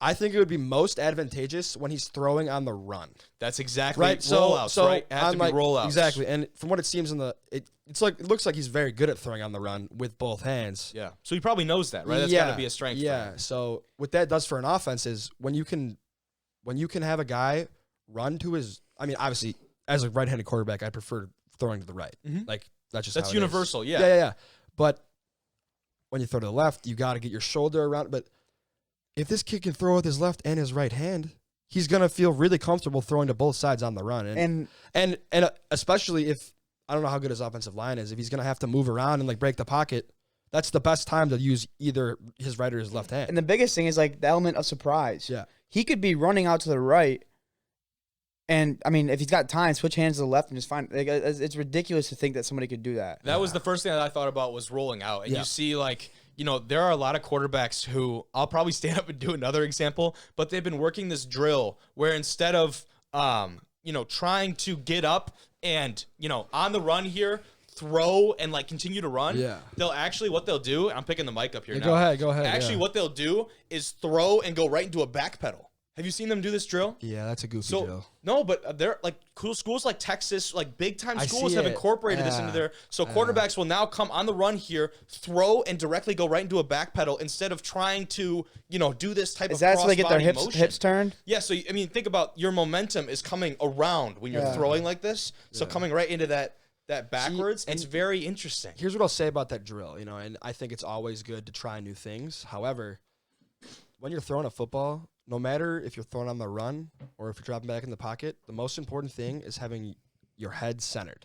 I think it would be most advantageous when he's throwing on the run. That's exactly right. Rollouts, right? It has to be rollouts. Exactly. And from what it seems in it looks like he's very good at throwing on the run with both hands. Yeah. So he probably knows that, right? That's got to be a strength. Yeah. So what that does for an offense is when you can have a guy run to his. I mean, obviously, as a right-handed quarterback, I prefer throwing to the right. Mm-hmm. Like that's how universal. Is. Yeah. But when you throw to the left, you got to get your shoulder around. But if this kid can throw with his left and his right hand, he's gonna feel really comfortable throwing to both sides on the run, and especially if I don't know how good his offensive line is, if he's gonna have to move around and like break the pocket, that's the best time to use either his right or his left hand. And the biggest thing is like the element of surprise. Yeah, he could be running out to the right, and I mean, if he's got time, switch hands to the left and just find. Like, it's ridiculous to think that somebody could do that. That was the first thing that I thought about was rolling out, and you see like. You know, there are a lot of quarterbacks who I'll probably stand up and do another example, but they've been working this drill where instead of, trying to get up and, on the run here, throw and like continue to run. Yeah. They'll actually, what they'll do, I'm picking the mic up here now. Go ahead. Actually, what they'll do is throw and go right into a back pedal. Have you seen them do this drill? Yeah, that's a goofy drill. No, but they're like cool schools like Texas, like big time schools have incorporated this into their. So quarterbacks will now come on the run here, throw and directly go right into a back pedal instead of trying to, do this type of. Is that so they get their motion. hips turned? Yeah. So I mean, think about your momentum is coming around when you're throwing like this. So coming right into that backwards, it's very interesting. Here's what I'll say about that drill, and I think it's always good to try new things. However, when you're throwing a football, no matter if you're throwing on the run or if you're dropping back in the pocket, the most important thing is having your head centered.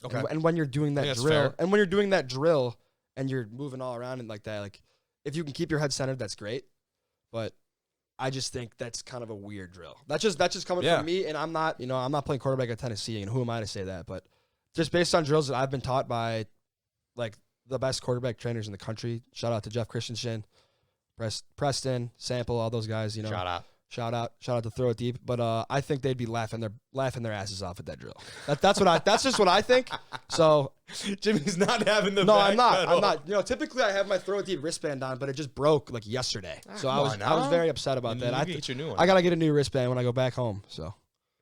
Okay. And when you're doing that drill, and you're moving all around and like that, like if you can keep your head centered, that's great. But I just think that's kind of a weird drill. That's just coming from me, and I'm not playing quarterback at Tennessee, and who am I to say that? But just based on drills that I've been taught by like the best quarterback trainers in the country. Shout out to Jeff Christensen. Preston, Sample, all those guys, Shout out to Throw It Deep. But I think they'd be laughing their asses off at that drill. That's just what I think. So Jimmy's not having the. No, I'm not. Typically I have my Throw It Deep wristband on, but it just broke like yesterday. So I was very upset about that. Get your new one. I gotta get a new wristband when I go back home. So.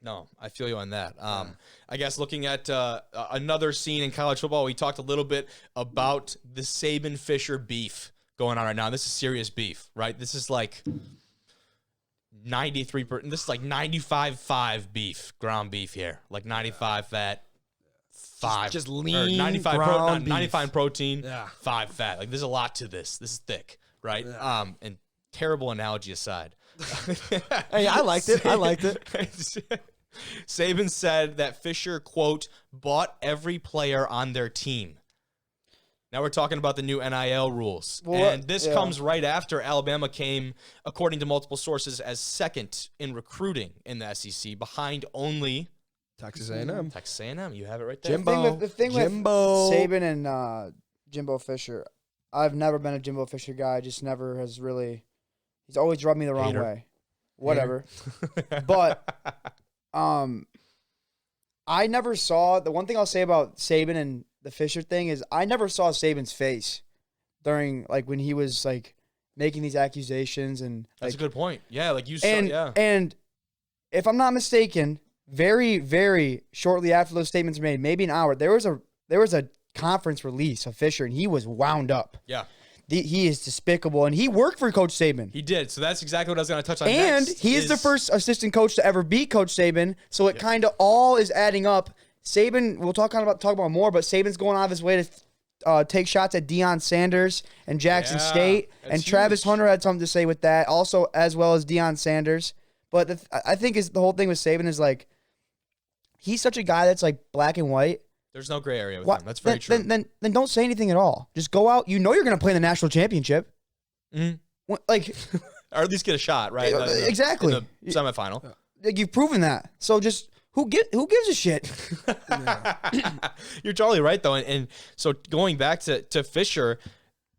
No, I feel you on that. I guess looking at another scene in college football, we talked a little bit about the Saban Fisher beef going on right now. This is serious beef, right? This is like 93%. This is like 95.5 beef, ground beef here. Like 95 fat, 5. Just lean, 95 protein, 5 fat. Like there's a lot to this. This is thick, right? Yeah. And terrible analogy aside. Hey, I liked it. Saban said that Fisher, quote, bought every player on their team. Now we're talking about the new NIL rules. And this comes right after Alabama came, according to multiple sources, as second in recruiting in the SEC, behind only Texas A&M. Texas A&M. You have it right there. The thing with Saban and Jimbo Fisher, I've never been a Jimbo Fisher guy. Just never has really. He's always rubbed me the wrong way. Whatever. But I never saw, the one thing I'll say about Saban and the Fisher thing is I never saw Saban's face during, like, when he was, like, making these accusations. And that's a good point. Yeah, like you said, And if I'm not mistaken, very, very shortly after those statements were made, maybe an hour, there was a conference release of Fisher, and he was wound up. Yeah. He is despicable, and he worked for Coach Saban. He did, so that's exactly what I was going to touch on next. And he is the first assistant coach to ever beat Coach Saban, so it kind of all is adding up. Saban, we'll talk about more, but Saban's going out of his way to take shots at Deion Sanders and Jackson State, and Travis Hunter had something to say with that, also as well as Deion Sanders. But I think the whole thing with Saban is like he's such a guy that's like black and white. There's no gray area with him. That's very true. Then don't say anything at all. Just go out. You know you're going to play in the national championship. Like, or at least get a shot, right? Exactly. In the semifinal. Like, you've proven that. So just who gives a shit? You're totally right, though. And so going back to Fisher,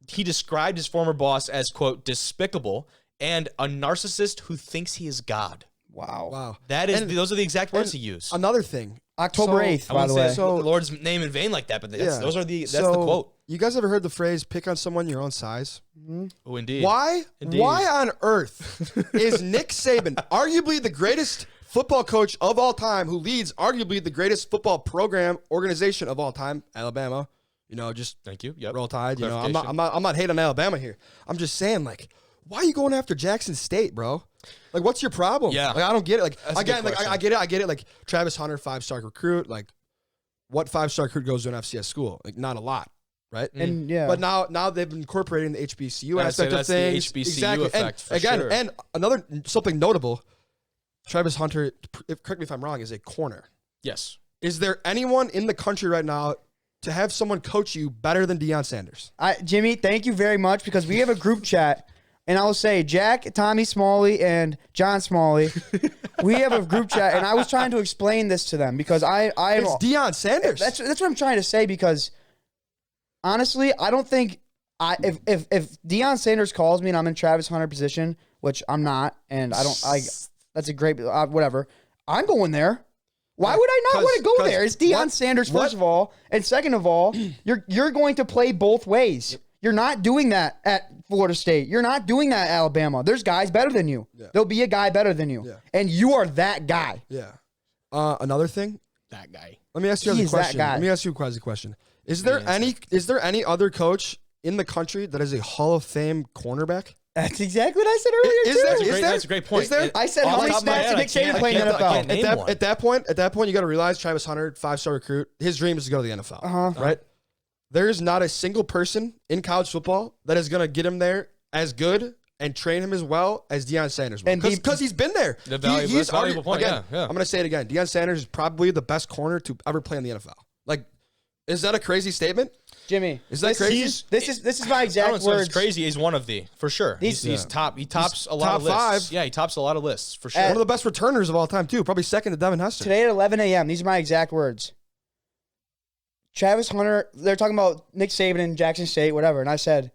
he described his former boss as, quote, despicable and a narcissist who thinks he is God. Wow. Those are the exact words he used. Another thing. October 8th, by the way. So the Lord's name in vain like that, but that's the quote. You guys ever heard the phrase "pick on someone your own size"? Oh, indeed. Why? Indeed. Why on earth is Nick Saban, arguably the greatest football coach of all time, who leads arguably the greatest football program organization of all time, Alabama? Just thank you. Yep. Roll Tide. I'm not hating on Alabama here. I'm just saying, like, why are you going after Jackson State, bro? Like, what's your problem? Yeah. Like, I don't get it. Like, That's again, like, I get it. Like, Travis Hunter, 5-star recruit. Like, what 5-star recruit goes to an FCS school? Like, not a lot, right? And but now they've been incorporating the HBCU aspect of things. The HBCU effect, for sure. And another something notable, Travis Hunter, correct me if I'm wrong, is a corner. Yes. Is there anyone in the country right now to have someone coach you better than Deion Sanders? Jimmy, thank you very much, because we have a group chat. And I'll say Jack, Tommy Smalley, and John Smalley. We have a group chat, and I was trying to explain this to them because it's Deion Sanders. That's what I'm trying to say, because honestly, I don't think if Deion Sanders calls me and I'm in Travis Hunter position, which I'm not, and that's a great whatever. I'm going there. Why would I not want to go there? It's Deion Sanders, first of all, and second of all, you're going to play both ways. You're not doing that at Florida State. You're not doing that at Alabama. There's guys better than you. Yeah. There'll be a guy better than you. Yeah. And you are that guy. Yeah. Another thing. That guy. Let me ask you a question. Let me ask you a quasi question. Is there any other coach in the country that is a Hall of Fame cornerback? That's exactly what I said earlier. That's a great point. Is there? I said how many snaps did Nick Saban play in the NFL? At that point, you got to realize Travis Hunter, 5-star recruit. His dream is to go to the NFL. Right. There's not a single person in college football that is going to get him there as good and train him as well as Deion Sanders will. Because he's been there. He's valuable point. Again, I'm going to say it again. Deion Sanders is probably the best corner to ever play in the NFL. Like, is that a crazy statement? Jimmy, is that crazy? This is my exact words. It's crazy. He's one of for sure. He's top. He tops a lot of lists. Yeah, he tops a lot of lists for sure. One of the best returners of all time too. Probably second to Devin Hester. Today at 11 a.m. These are my exact words. Travis Hunter, they're talking about Nick Saban and Jackson State, whatever. And I said,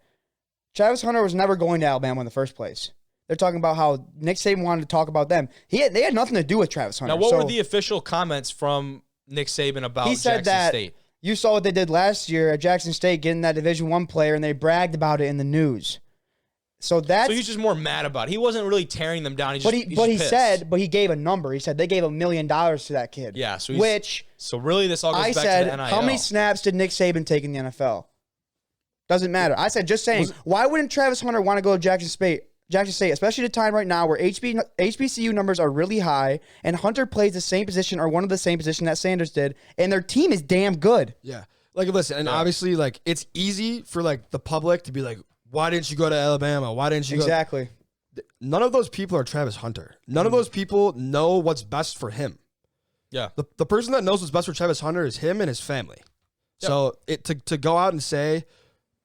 Travis Hunter was never going to Alabama in the first place. They're talking about how Nick Saban wanted to talk about them. They had nothing to do with Travis Hunter. Now, what were the official comments from Nick Saban about Jackson State? You saw what they did last year at Jackson State, getting that Division I player, and they bragged about it in the news. So he's just more mad about it. He wasn't really tearing them down. But he gave a number. He said they gave $1 million to that kid. Yeah. So really this all goes back to the NIL. How many snaps did Nick Saban take in the NFL? Doesn't matter. I said, just saying, why wouldn't Travis Hunter want to go to Jackson State, especially at a time right now where HBCU numbers are really high and Hunter plays the same position or one of the same position that Sanders did, and their team is damn good. Yeah. Like, listen, and obviously, like, it's easy for, like, the public to be like, why didn't you go to Alabama? Why didn't you go? Exactly. None of those people are Travis Hunter. None of those people know what's best for him. Yeah. The person that knows what's best for Travis Hunter is him and his family. Yep. So to go out and say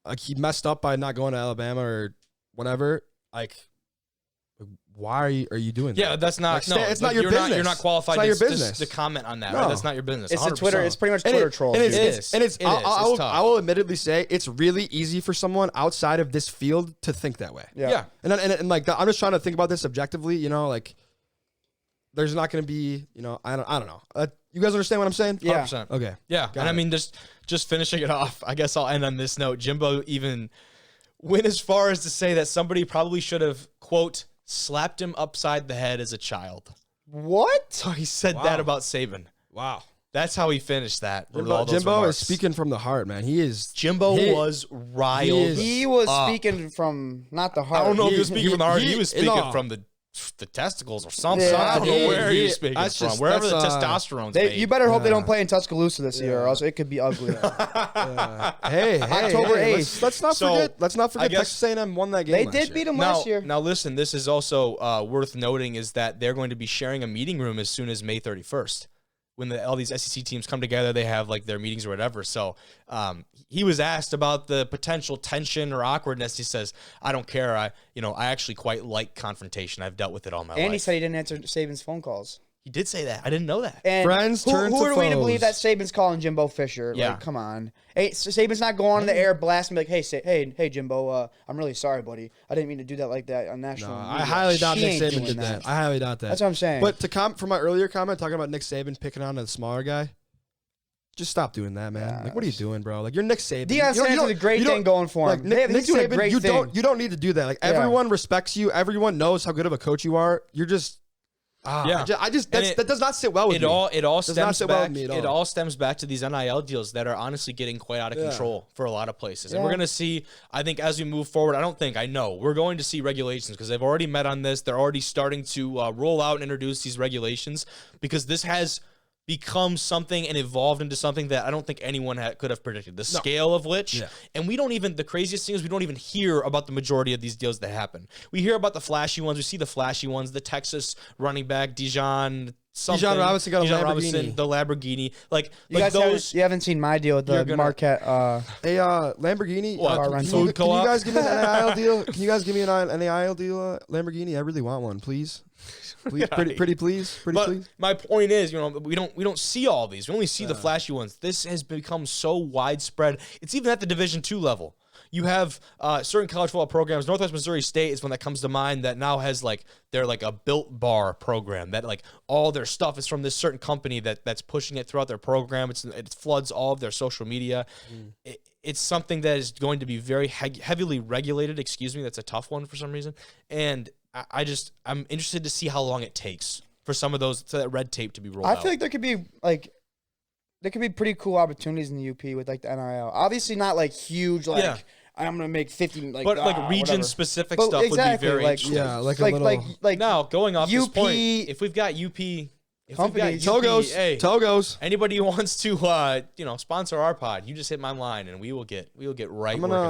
like he messed up by not going to Alabama or whatever, like why are you doing that? Yeah, that's not it's not your business. You're not qualified to comment on that. No. Right? That's not your business. It's 100%. Twitter. It's pretty much Twitter trolls. I will admittedly say it's really easy for someone outside of this field to think that way. Yeah. And like I'm just trying to think about this objectively. You know, like there's not going to be. You know, I don't know. You guys understand what I'm saying? Yeah. 100%. Okay. Yeah. And I mean, just finishing it off. I guess I'll end on this note. Jimbo even went as far as to say that somebody probably should have, quote, slapped him upside the head as a child. What? So he said that about Saban. Wow. That's how he finished that. Jimbo is speaking from the heart, man. Jimbo was riled. He was speaking from not the heart. I don't know if he was speaking from the heart. He was speaking from the testicles or something. Yeah, I don't know where he was speaking from. Wherever the testosterone's made. You better hope they don't play in Tuscaloosa this year, or else it could be ugly. Hey, October 8th. Let's not forget Texas A&M won that game. They did beat them last year. Now listen, this is also worth noting is that they're going to be sharing a meeting room as soon as May 31st when all these SEC teams come together, they have like their meetings or whatever. So he was asked about the potential tension or awkwardness. He says, "I don't care. I actually quite like confrontation. I've dealt with it all my life." And he said he didn't answer Saban's phone calls. He did say that. I didn't know that. And Friends turn to who are we to foes. believe that Saban's calling Jimbo Fisher? Yeah. Like, come on. Hey, so Saban's not going on the air blasting like, hey, Jimbo, I'm really sorry, buddy. I didn't mean to do that like that on national media. I highly doubt She Nick ain't Saban doing did that. I highly doubt that. That's what I'm saying. But for my earlier comment, talking about Nick Saban picking on the smaller guy, just stop doing that, man. Yeah, like, what are you doing, bro? Like, you're Nick Saban. Deion Sanders has a great thing going for him. Like, Nick He's doing a Saban, great thing. you don't need to do that. Like, everyone respects you. Everyone knows how good of a coach you are. You're just. That does not sit well with me. It all stems back. well with me at all. It all stems back to these NIL deals that are honestly getting quite out of control for a lot of places. And we're going to see, I think, as we move forward, I know we're going to see regulations because they've already met on this. They're already starting to roll out and introduce these regulations because this has become something and evolved into something that I don't think anyone could have predicted. The scale of which, and the craziest thing is we don't even hear about the majority of these deals that happen. We hear about the flashy ones. We see the flashy ones, the Texas running back, Deshaun Robinson got a Lamborghini. The Lamborghini. Like those. You haven't seen my deal with the Marquette. Lamborghini. Food co-op? Can you guys give me an NIL deal? Can you guys give me an NIL deal, Lamborghini? I really want one, please. Please, pretty please. My point is, we don't see all these. We only see the flashy ones. This has become so widespread. It's even at the Division II level. You have certain college football programs. Northwest Missouri State is one that comes to mind that now has they're like a Built Bar program that like all their stuff is from this certain company that's pushing it throughout their program. It floods all of their social media. It's something that is going to be very heavily regulated. Excuse me, that's a tough one for some reason. And I'm interested to see how long it takes for some of that red tape to be rolled out. I feel like there could be pretty cool opportunities in the UP with like the NIL. Obviously not like huge I'm gonna make 50 but region specific stuff would be very interesting. Now going off UP, this point, if we've got UP companies, Togos. Anybody who wants to sponsor our pod, you just hit my line and we will get working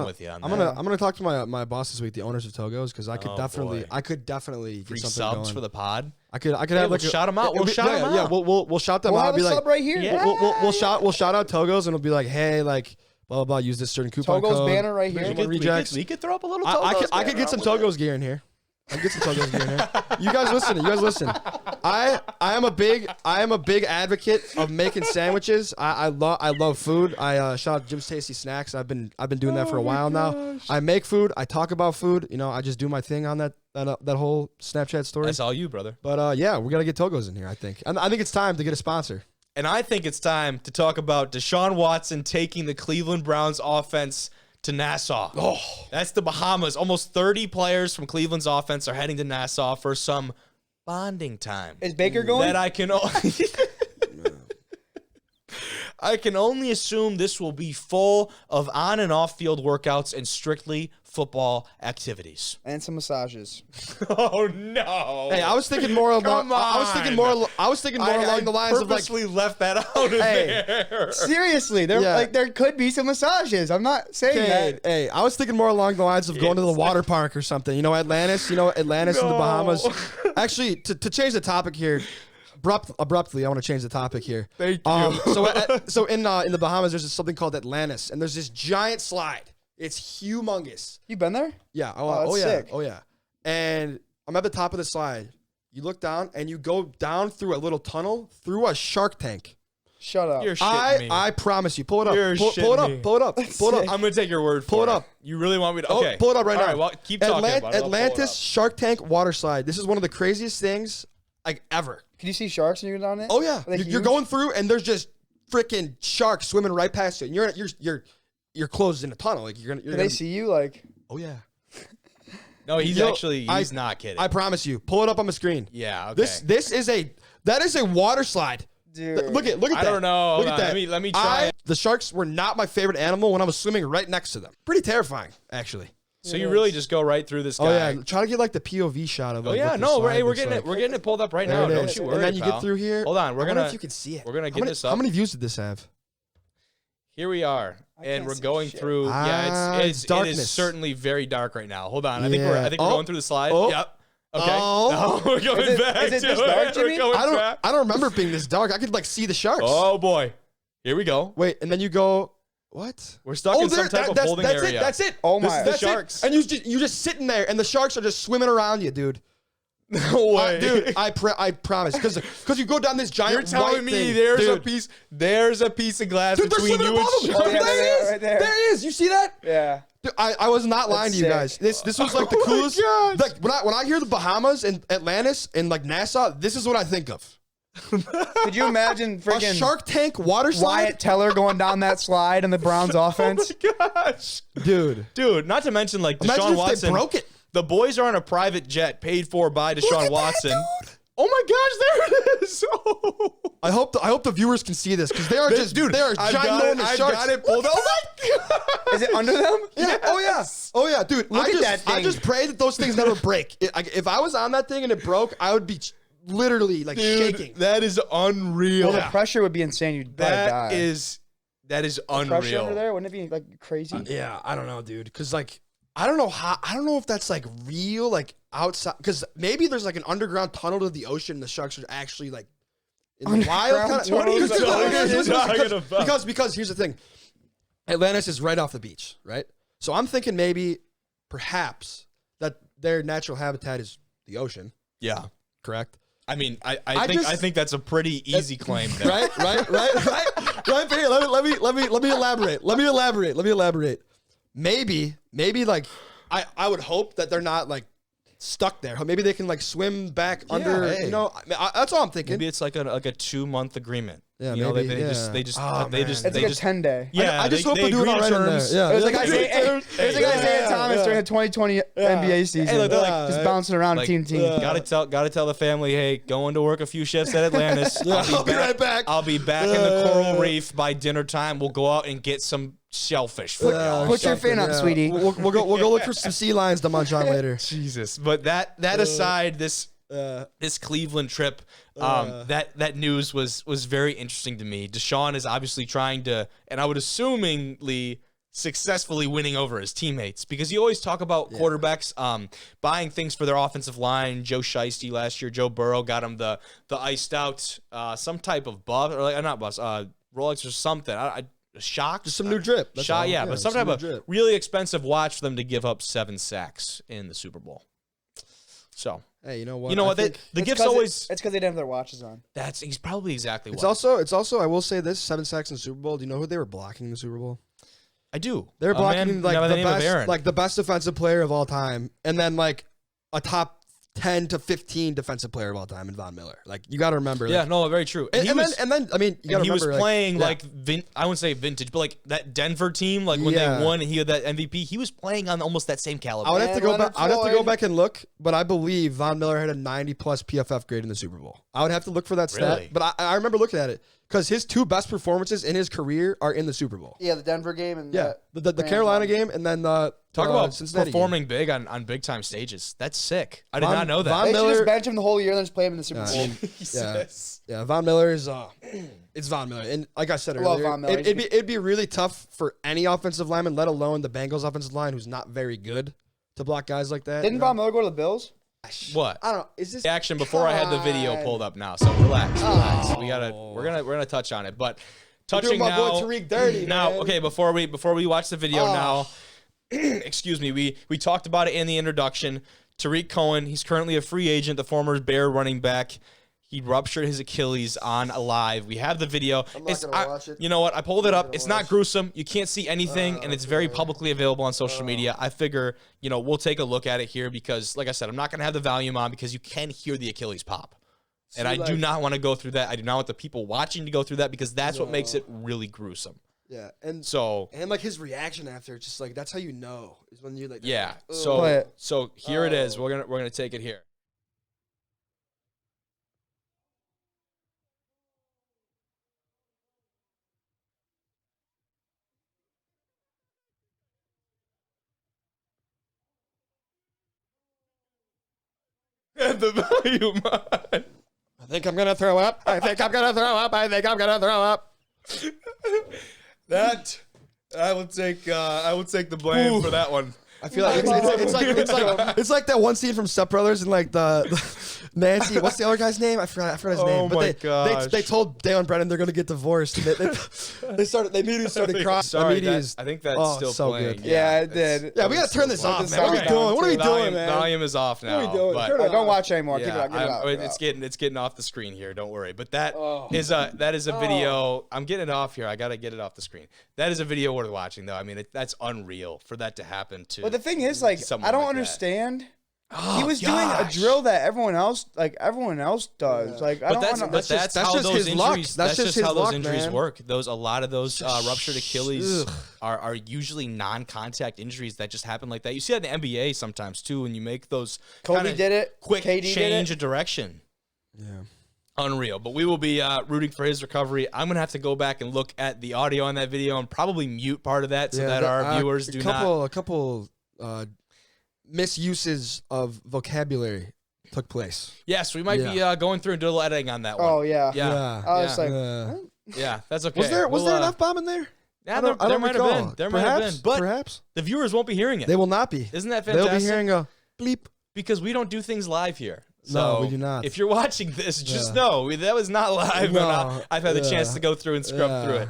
with you on that. I'm gonna talk to my boss this week, the owners of Togos, because I could definitely free get something subs going for the pod. I could have like shout them out. We'll shout them out. Yeah, we'll shout them out. Have a sub right here. Yeah. We'll shout out Togos and it'll be like, hey, like blah blah blah. Use this certain coupon Togos code. banner right here. We could throw up a little Togos. I could get some Togos gear in here. You guys listen. I am a big advocate of making sandwiches. I love food. I shout out Jim's Tasty Snacks. I've been doing that for a while now. I make food. I talk about food. I just do my thing on that whole Snapchat story. That's all you, brother. But we gotta get Togos in here. I think it's time to get a sponsor. And I think it's time to talk about Deshaun Watson taking the Cleveland Browns offense to Nassau. Oh, that's the Bahamas. Almost 30 players from Cleveland's offense are heading to Nassau for some bonding time. Is Baker going? That I can only assume this will be full of on and off field workouts and strictly football activities and some massages. Oh no! Hey, I was thinking more along. I was thinking more along the lines of like. Purposely left that out of there. Seriously, there could be some massages. I'm not saying that. Hey, I was thinking more along the lines of going to the water park or something. Atlantis. Atlantis in the Bahamas. Actually, to change the topic here. Abruptly, I want to change the topic here. Thank you. So in the Bahamas, there's something called Atlantis, and there's this giant slide. It's humongous. You been there? Yeah. Oh, yeah. Sick. Oh yeah. And I'm at the top of the slide. You look down, and you go down through a little tunnel through a shark tank. Shut up. You're shitting me. I promise you. Pull it up. You're Pull it up. me. Pull it up. Pull it up. I'm gonna take your word for it. Pull it up. You really want me to? Okay. Pull it up right now. All right. Well, keep talking about it. Atlantis Shark Tank water slide. This is one of the craziest things like ever. Can you see sharks when you're down it? Oh yeah. You're going through, and there's just freaking sharks swimming right past you. And you're closed in a tunnel. Like you're gonna. Can they see you? Like. Oh yeah. No, he's not kidding. I promise you. Pull it up on the screen. Yeah. Okay. That is a water slide. Dude. Look at that. I don't know. Look at that. Let me try. The sharks were not my favorite animal when I was swimming right next to them. Pretty terrifying, actually. So you really just go right through this guy. Oh yeah, try to get like the POV shot of. Like, we're getting it. We're getting it pulled up right now. Don't you worry. And then you pal. get through here. Hold on, I wonder if you can see it. We're gonna get this up. How many views did this have? Here we are, and we're going through. Yeah, it is certainly very dark right now. Hold on, I think we're going through the slide. Oh. Yep. Okay. Oh, we're going back. Is it this dark, Jimmy? I don't remember it being this dark. I could like see the sharks. Oh boy. Here we go. Wait, and then you go, what? We're stuck in some type of holding area. That's it. Oh my. That's the sharks. it. And you just sitting there, and the sharks are just swimming around you, dude. No way, dude. I promise, because you go down this giant. You're telling me thing, there's dude. there's a piece of glass Dude, between you and sharks. Oh, yeah, right there. There is. You see that? Yeah. Dude, I was not lying to you guys. This was like the coolest. Like when I hear the Bahamas and Atlantis and like Nassau, this is what I think of. Could you imagine freaking a Shark Tank water slide? Wyatt Teller going down that slide in the Browns offense? Oh my gosh, dude. Not to mention like Imagine Deshaun if Watson. they broke it. The boys are on a private jet paid for by Deshaun Watson. That, oh my gosh, there it is. Oh. I hope the viewers can see this because they are just dude. They are ginormous sharks. Got it pulled. Oh my god. Is it under them? Yeah. Yes. Oh yeah, dude. Look at that thing. I just pray that those things never break. If I was on that thing and it broke, I would be literally like shaking. That is unreal. Well, the pressure would be insane. You'd probably die. That is unreal. Pressure under there, wouldn't it be like crazy? Yeah, I don't know, dude. Because like I don't know if that's like real, like outside. Because maybe there's like an underground tunnel to the ocean. And the sharks are actually like in the wild. What are you talking about? Because here's the thing, Atlantis is right off the beach, right? So I'm thinking maybe, perhaps that their natural habitat is the ocean. Yeah, correct. I mean, I think that's a pretty easy claim there. Right. But here, let me elaborate. Maybe like I would hope that they're not like stuck there. Maybe they can like swim back under. Hey. You know, that's all I'm thinking. Maybe it's like a 2-month agreement. Yeah, you know, maybe, they just It's they like a just 10-day. Yeah, I just hope they're doing all right in there. Yeah. It was like Isaiah Thomas during the 2020 NBA season. Hey, look, just bouncing around team. Gotta tell the family, hey, going to work a few shifts at Atlantis. I'll be right back. I'll be back in the coral reef by dinner time. We'll go out and get some shellfish for y'all. Put your fin up, sweetie. We'll go look for some sea lions to munch on later. Jesus, but that aside, this Cleveland trip, that news was very interesting to me. Deshaun is obviously trying to, and I would assumingly successfully winning over his teammates, because you always talk about quarterbacks buying things for their offensive line. Joe Shiesty last year, Joe Burrow got him the iced out some type of buff, or like, not buffs, Rolex or something. Shock, just some new drip. Shot, but some type of really expensive watch for them to give up 7 sacks in the Super Bowl. So, hey, you know what? The gifts always. It's because they didn't have their watches on. He's probably exactly. It's also. I will say this: 7 sacks in the Super Bowl. Do you know who they were blocking in the Super Bowl? I do. They're blocking the best defensive player of all time, and then like a top 10 to 15 defensive player of all time in Von Miller. Like, you got to remember. Yeah, no, very true. And then I mean, you got to remember. He was playing I wouldn't say vintage, but like that Denver team, like when they won and he had that MVP, he was playing on almost that same caliber. I would have to go back and look, but I believe Von Miller had a 90+ PFF grade in the Super Bowl. I would have to look for that stat, really? but I remember looking at it because his 2 best performances in his career are in the Super Bowl. Yeah, the Denver game and the Carolina game, and then talk about Cincinnati performing game. big on big time stages. That's sick. I did not know that. They should just bench him the whole year and then just play him in the Super Bowl. Yeah, Von Miller is it's Von Miller, and like I said earlier, it'd be really tough for any offensive lineman, let alone the Bengals offensive line, who's not very good, to block guys like that. Didn't Von Miller go to the Bills? What? I don't know. Is this action before I had the video pulled up now? So relax. We're gonna touch on it, but touching my now. boy Tarik dirty, now, man. okay. Before we watch the video now, excuse me. We talked about it in the introduction. Tarik Cohen. He's currently a free agent. The former Bear running back. He ruptured his Achilles on Alive. We have the video. I'm not gonna watch it. You know what? I pulled it up. It's not gruesome. You can't see anything, and it's very publicly available on social media. I figure, we'll take a look at it here because, like I said, I'm not going to have the volume on because you can hear the Achilles pop. And I do not want to go through that. I do not want the people watching to go through that because that's what makes it really gruesome. Yeah, and like his reaction after, it's just like that's how you know is when you're like, yeah. Like, So here it is. We're gonna take it here. The volume on. I think I'm gonna throw up. That I will take the blame for that one. I feel like it's like that one scene from Step Brothers and like the Nancy. What's the other guy's name? I forgot his name. But they told Dale and Brennan they're gonna get divorced. And they immediately started crying. Sorry, I think that's still so playing. Good. Yeah, it did. Yeah, we gotta turn this off, man. What are we doing? What are we doing, man? Volume is off now. What are we doing? But, don't watch anymore. Yeah, Keep it out. It's getting off the screen here. Don't worry. But that is a video. I'm getting it off here. I gotta get it off the scrreen. That is a video worth watching, though. I mean, that's unreal for that to happen to. But the thing is, like, I don't understand. He was doing a drill that everyone else does. Yeah. Like, that's how those injuries. That's just how those injuries work. A lot of those ruptured Achilles are usually non-contact injuries that just happen like that. You see that in the NBA sometimes too, when you make those Kobe did it, quick KD change of direction. Yeah. Unreal. But we will be rooting for his recovery. I'm going to have to go back and look at the audio on that video and probably mute part of that so that our viewers do not. A couple misuses of vocabulary took place. Yes, we might be going through and do a little editing on that one. Oh, yeah. I was like, yeah, that's okay. Was there an F-bomb in there? Yeah, there might have been. There might have been. But perhaps the viewers won't be hearing it. They will not be. Isn't that fantastic? They'll be hearing a bleep. Because we don't do things live here. No, So we do not. If you're watching this, just know that was not live. No. I've had the chance to go through and scrub through it.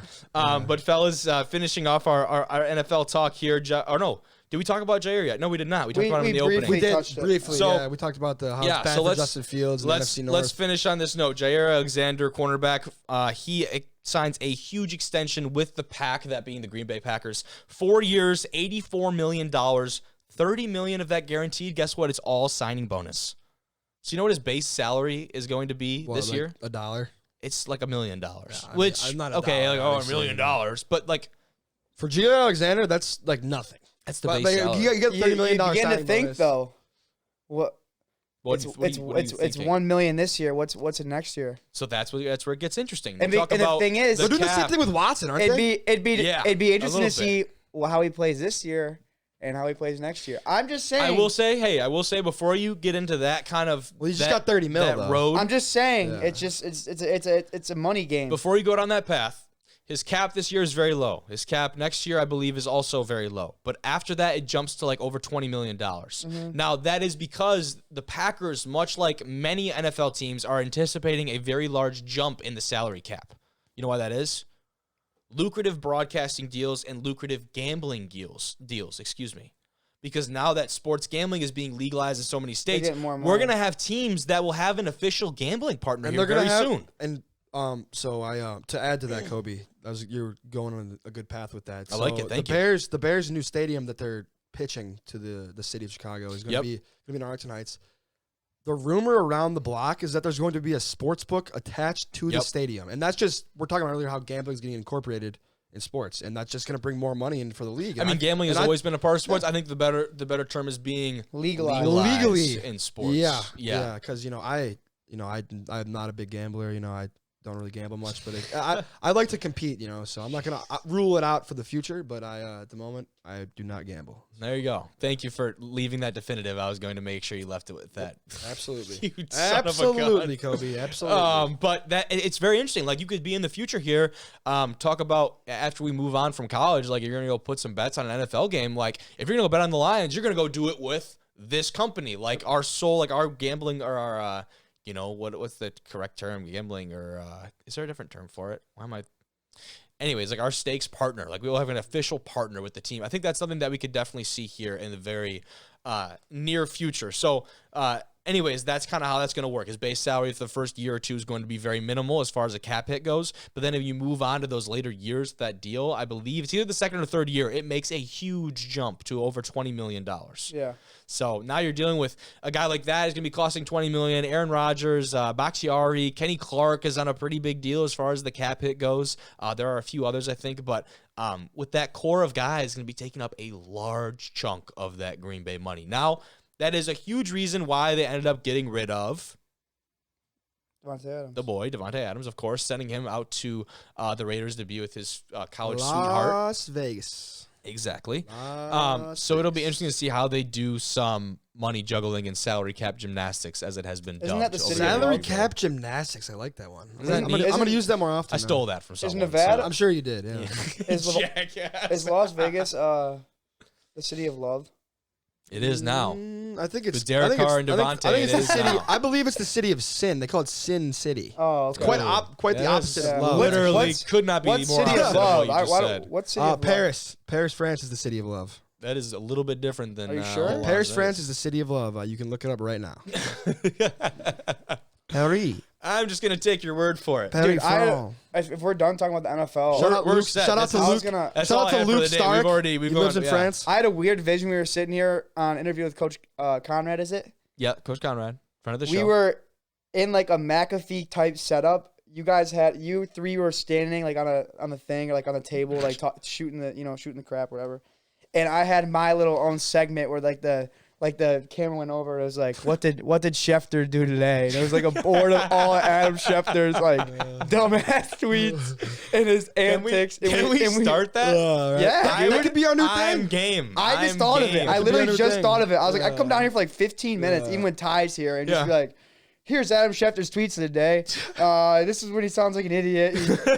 But fellas, finishing off our NFL talk here. Did we talk about Jaire yet? No, we did not. We talked about him in the opening. We did briefly. So, we talked about how it's bad for Justin Fields and NFC North. Let's finish on this note. Jaire Alexander, cornerback, he signs a huge extension with the Pack, that being the Green Bay Packers. 4 years, $84 million, $30 million of that guaranteed. Guess what? It's all signing bonus. So you know what his base salary is going to be this year? $1. It's like $1 million. Which I'm not $1 million, but like for Jaire Alexander, that's like nothing. That's the base salary. You get $30 million. You begin to think bonus. though. It's $1 million this year. What's it next year? So that's where it gets interesting. And the thing is, they're doing the same thing with Watson, aren't they? It'd be interesting to see how he plays this year and how he plays next year. I'm just saying. I will say before you get into that kind of he just got 30 mil though. Road. I'm just saying it's a money game. Before you go down that path, his cap this year is very low. His cap next year, I believe, is also very low. But after that, it jumps to like over $20 million. Mm-hmm. Now, that is because the Packers, much like many NFL teams, are anticipating a very large jump in the salary cap. You know why that is? Lucrative broadcasting deals and lucrative gambling deals, because now that sports gambling is being legalized in so many states, we're going to have teams that will have an official gambling partner here very soon. And to add to that, Kobe, you're going on a good path with that. I like it. Thank you. The Bears' new stadium that they're pitching to the city of Chicago is going to be in Arlington Heights. The rumor around the block is that there's going to be a sports book attached to the stadium, and that's just we're talking about earlier how gambling is getting incorporated in sports, and that's just going to bring more money in for the league. And gambling has always been a part of sports. I think the better term is being legalized legally in sports. Yeah. Because I'm not a big gambler. I don't really gamble much, but I like to compete. So I'm not gonna rule it out for the future. But at the moment, I do not gamble. There you go. Thank you for leaving that definitive. I was going to make sure you left it with that. Absolutely. You son of a gun. Kobe. Absolutely. But it's very interesting. Like you could be in the future here. Talk about after we move on from college. Like you're gonna go put some bets on an NFL game. Like if you're gonna go bet on the Lions, you're gonna go do it with this company. Like our gambling or our. What's the correct term? Gambling or is there a different term for it? Anyways, like our stakes partner. Like we will have an official partner with the team. I think that's something that we could definitely see here in the very near future. So anyways, that's kind of how that's going to work. His base salary for the first year or two is going to be very minimal as far as a cap hit goes. But then if you move on to those later years, that deal, I believe it's either the second or third year, it makes a huge jump to over $20 million. Yeah. So now you're dealing with a guy like that is going to be costing $20 million. Aaron Rodgers, Bakhtiari, Kenny Clark is on a pretty big deal as far as the cap hit goes. There are a few others, I think, but with that core of guys going to be taking up a large chunk of that Green Bay money. Now, that is a huge reason why they ended up getting rid of the boy, Davante Adams, of course, sending him out to the Raiders to be with his college sweetheart. Las Vegas. Exactly. So it'll be interesting to see how they do some money juggling and salary cap gymnastics, as it has been done. That the salary cap gymnastics? I like that one. I'm going to use that more often. I stole that from someone. Is Nevada? I'm sure you did. Yeah. Is Las Vegas the city of love? It is now. I think it's with Derek Carr and Devontae. I think it's the city. I believe it's the city of sin. They call it Sin City. Oh, okay. It's quite the opposite of love. Literally, could not be more city of love? What city of Paris. Paris, France is the city of love. That is a little bit different than. Are you sure? Paris, France is the city of love. You can look it up right now. Paris. I'm just gonna take your word for it. Dude, if we're done talking about the NFL, shout out to Luke Stark. He lives in France. I had a weird vision. We were sitting here on an interview with Coach Conrad. Is it? Yeah, Coach Conrad, friend of the show. We were in like a McAfee type setup. You three were standing like on the thing or like on the table, like shooting the crap, whatever. And I had my little own segment where like the camera went over. It was like, what did Schefter do today? And it was like a board of all Adam Schefter's like dumbass tweets and his antics. Can we start that? Yeah, that could be our new thing. I'm game. I just thought of it. I literally just thought of it. I was like, I come down here for like 15 minutes, even when Ty's here, and just be like, here's Adam Schefter's tweets of the day. This is when he sounds like an idiot.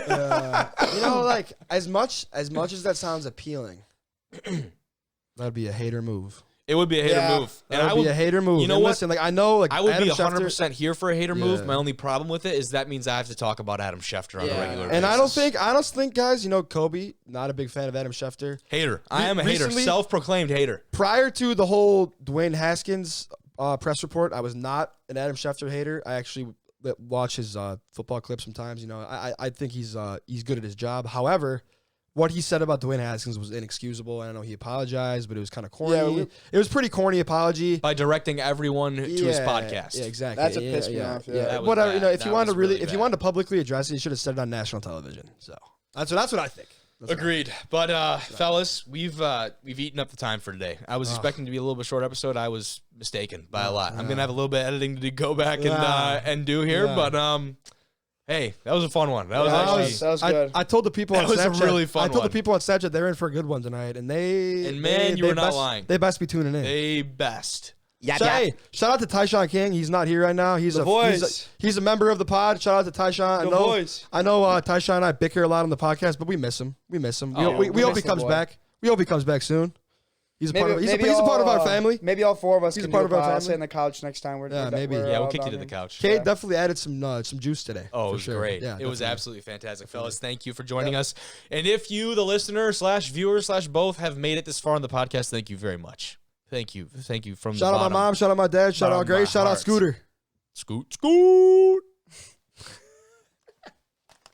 Like as much as that sounds appealing, that'd be a hater move. It would be a hater move. That would be a hater move. You know what? Listen, like I know, like I would Adam be 100% Schefter, here for a hater move. My only problem with it is that means I have to talk about Adam Schefter on a regular basis. And I don't think, guys, Kobe, not a big fan of Adam Schefter. Hater. I am a hater. Self-proclaimed hater. Prior to the whole Dwayne Haskins press report, I was not an Adam Schefter hater. I actually watch his football clips sometimes. I think he's good at his job. However, what he said about Dwayne Haskins was inexcusable. I know he apologized, but it was kind of corny. Yeah, it was pretty corny apology. By directing everyone to his podcast. Yeah, exactly. That's a piss me off. Yeah. Whatever. If you wanted to publicly address it, you should have said it on national television. So that's what I think. Agreed. But fellas, we've eaten up the time for today. I was expecting to be a little bit short episode. I was mistaken by a lot. I'm gonna have a little bit of editing to go back and do here, but hey, that was a fun one. That was good. I told the people on Snapchat. That was a really fun one. I told the people on Snapchat they're in for a good one tonight, and you were not lying. They best be tuning in. They best. Hey, shout out to Tyshawn King. He's not here right now. He's a member of the pod. Shout out to Tyshawn. I know Tyshawn and I bicker a lot on the podcast, but we miss him. We hope he comes back. We hope he comes back soon. He's a part of our family. Maybe all four of us can do a pod. Sit on the couch next time. We'll kick you to the couch. Kate definitely added some juice today. Oh, it was great. Yeah, it was absolutely fantastic, fellas. Thank you for joining us. And if you, the listener / viewer / both, have made it this far on the podcast, thank you very much. Thank you from the bottom. Shout out my mom. Shout out my dad. Shout out Grace. Shout out Scooter. Scoot.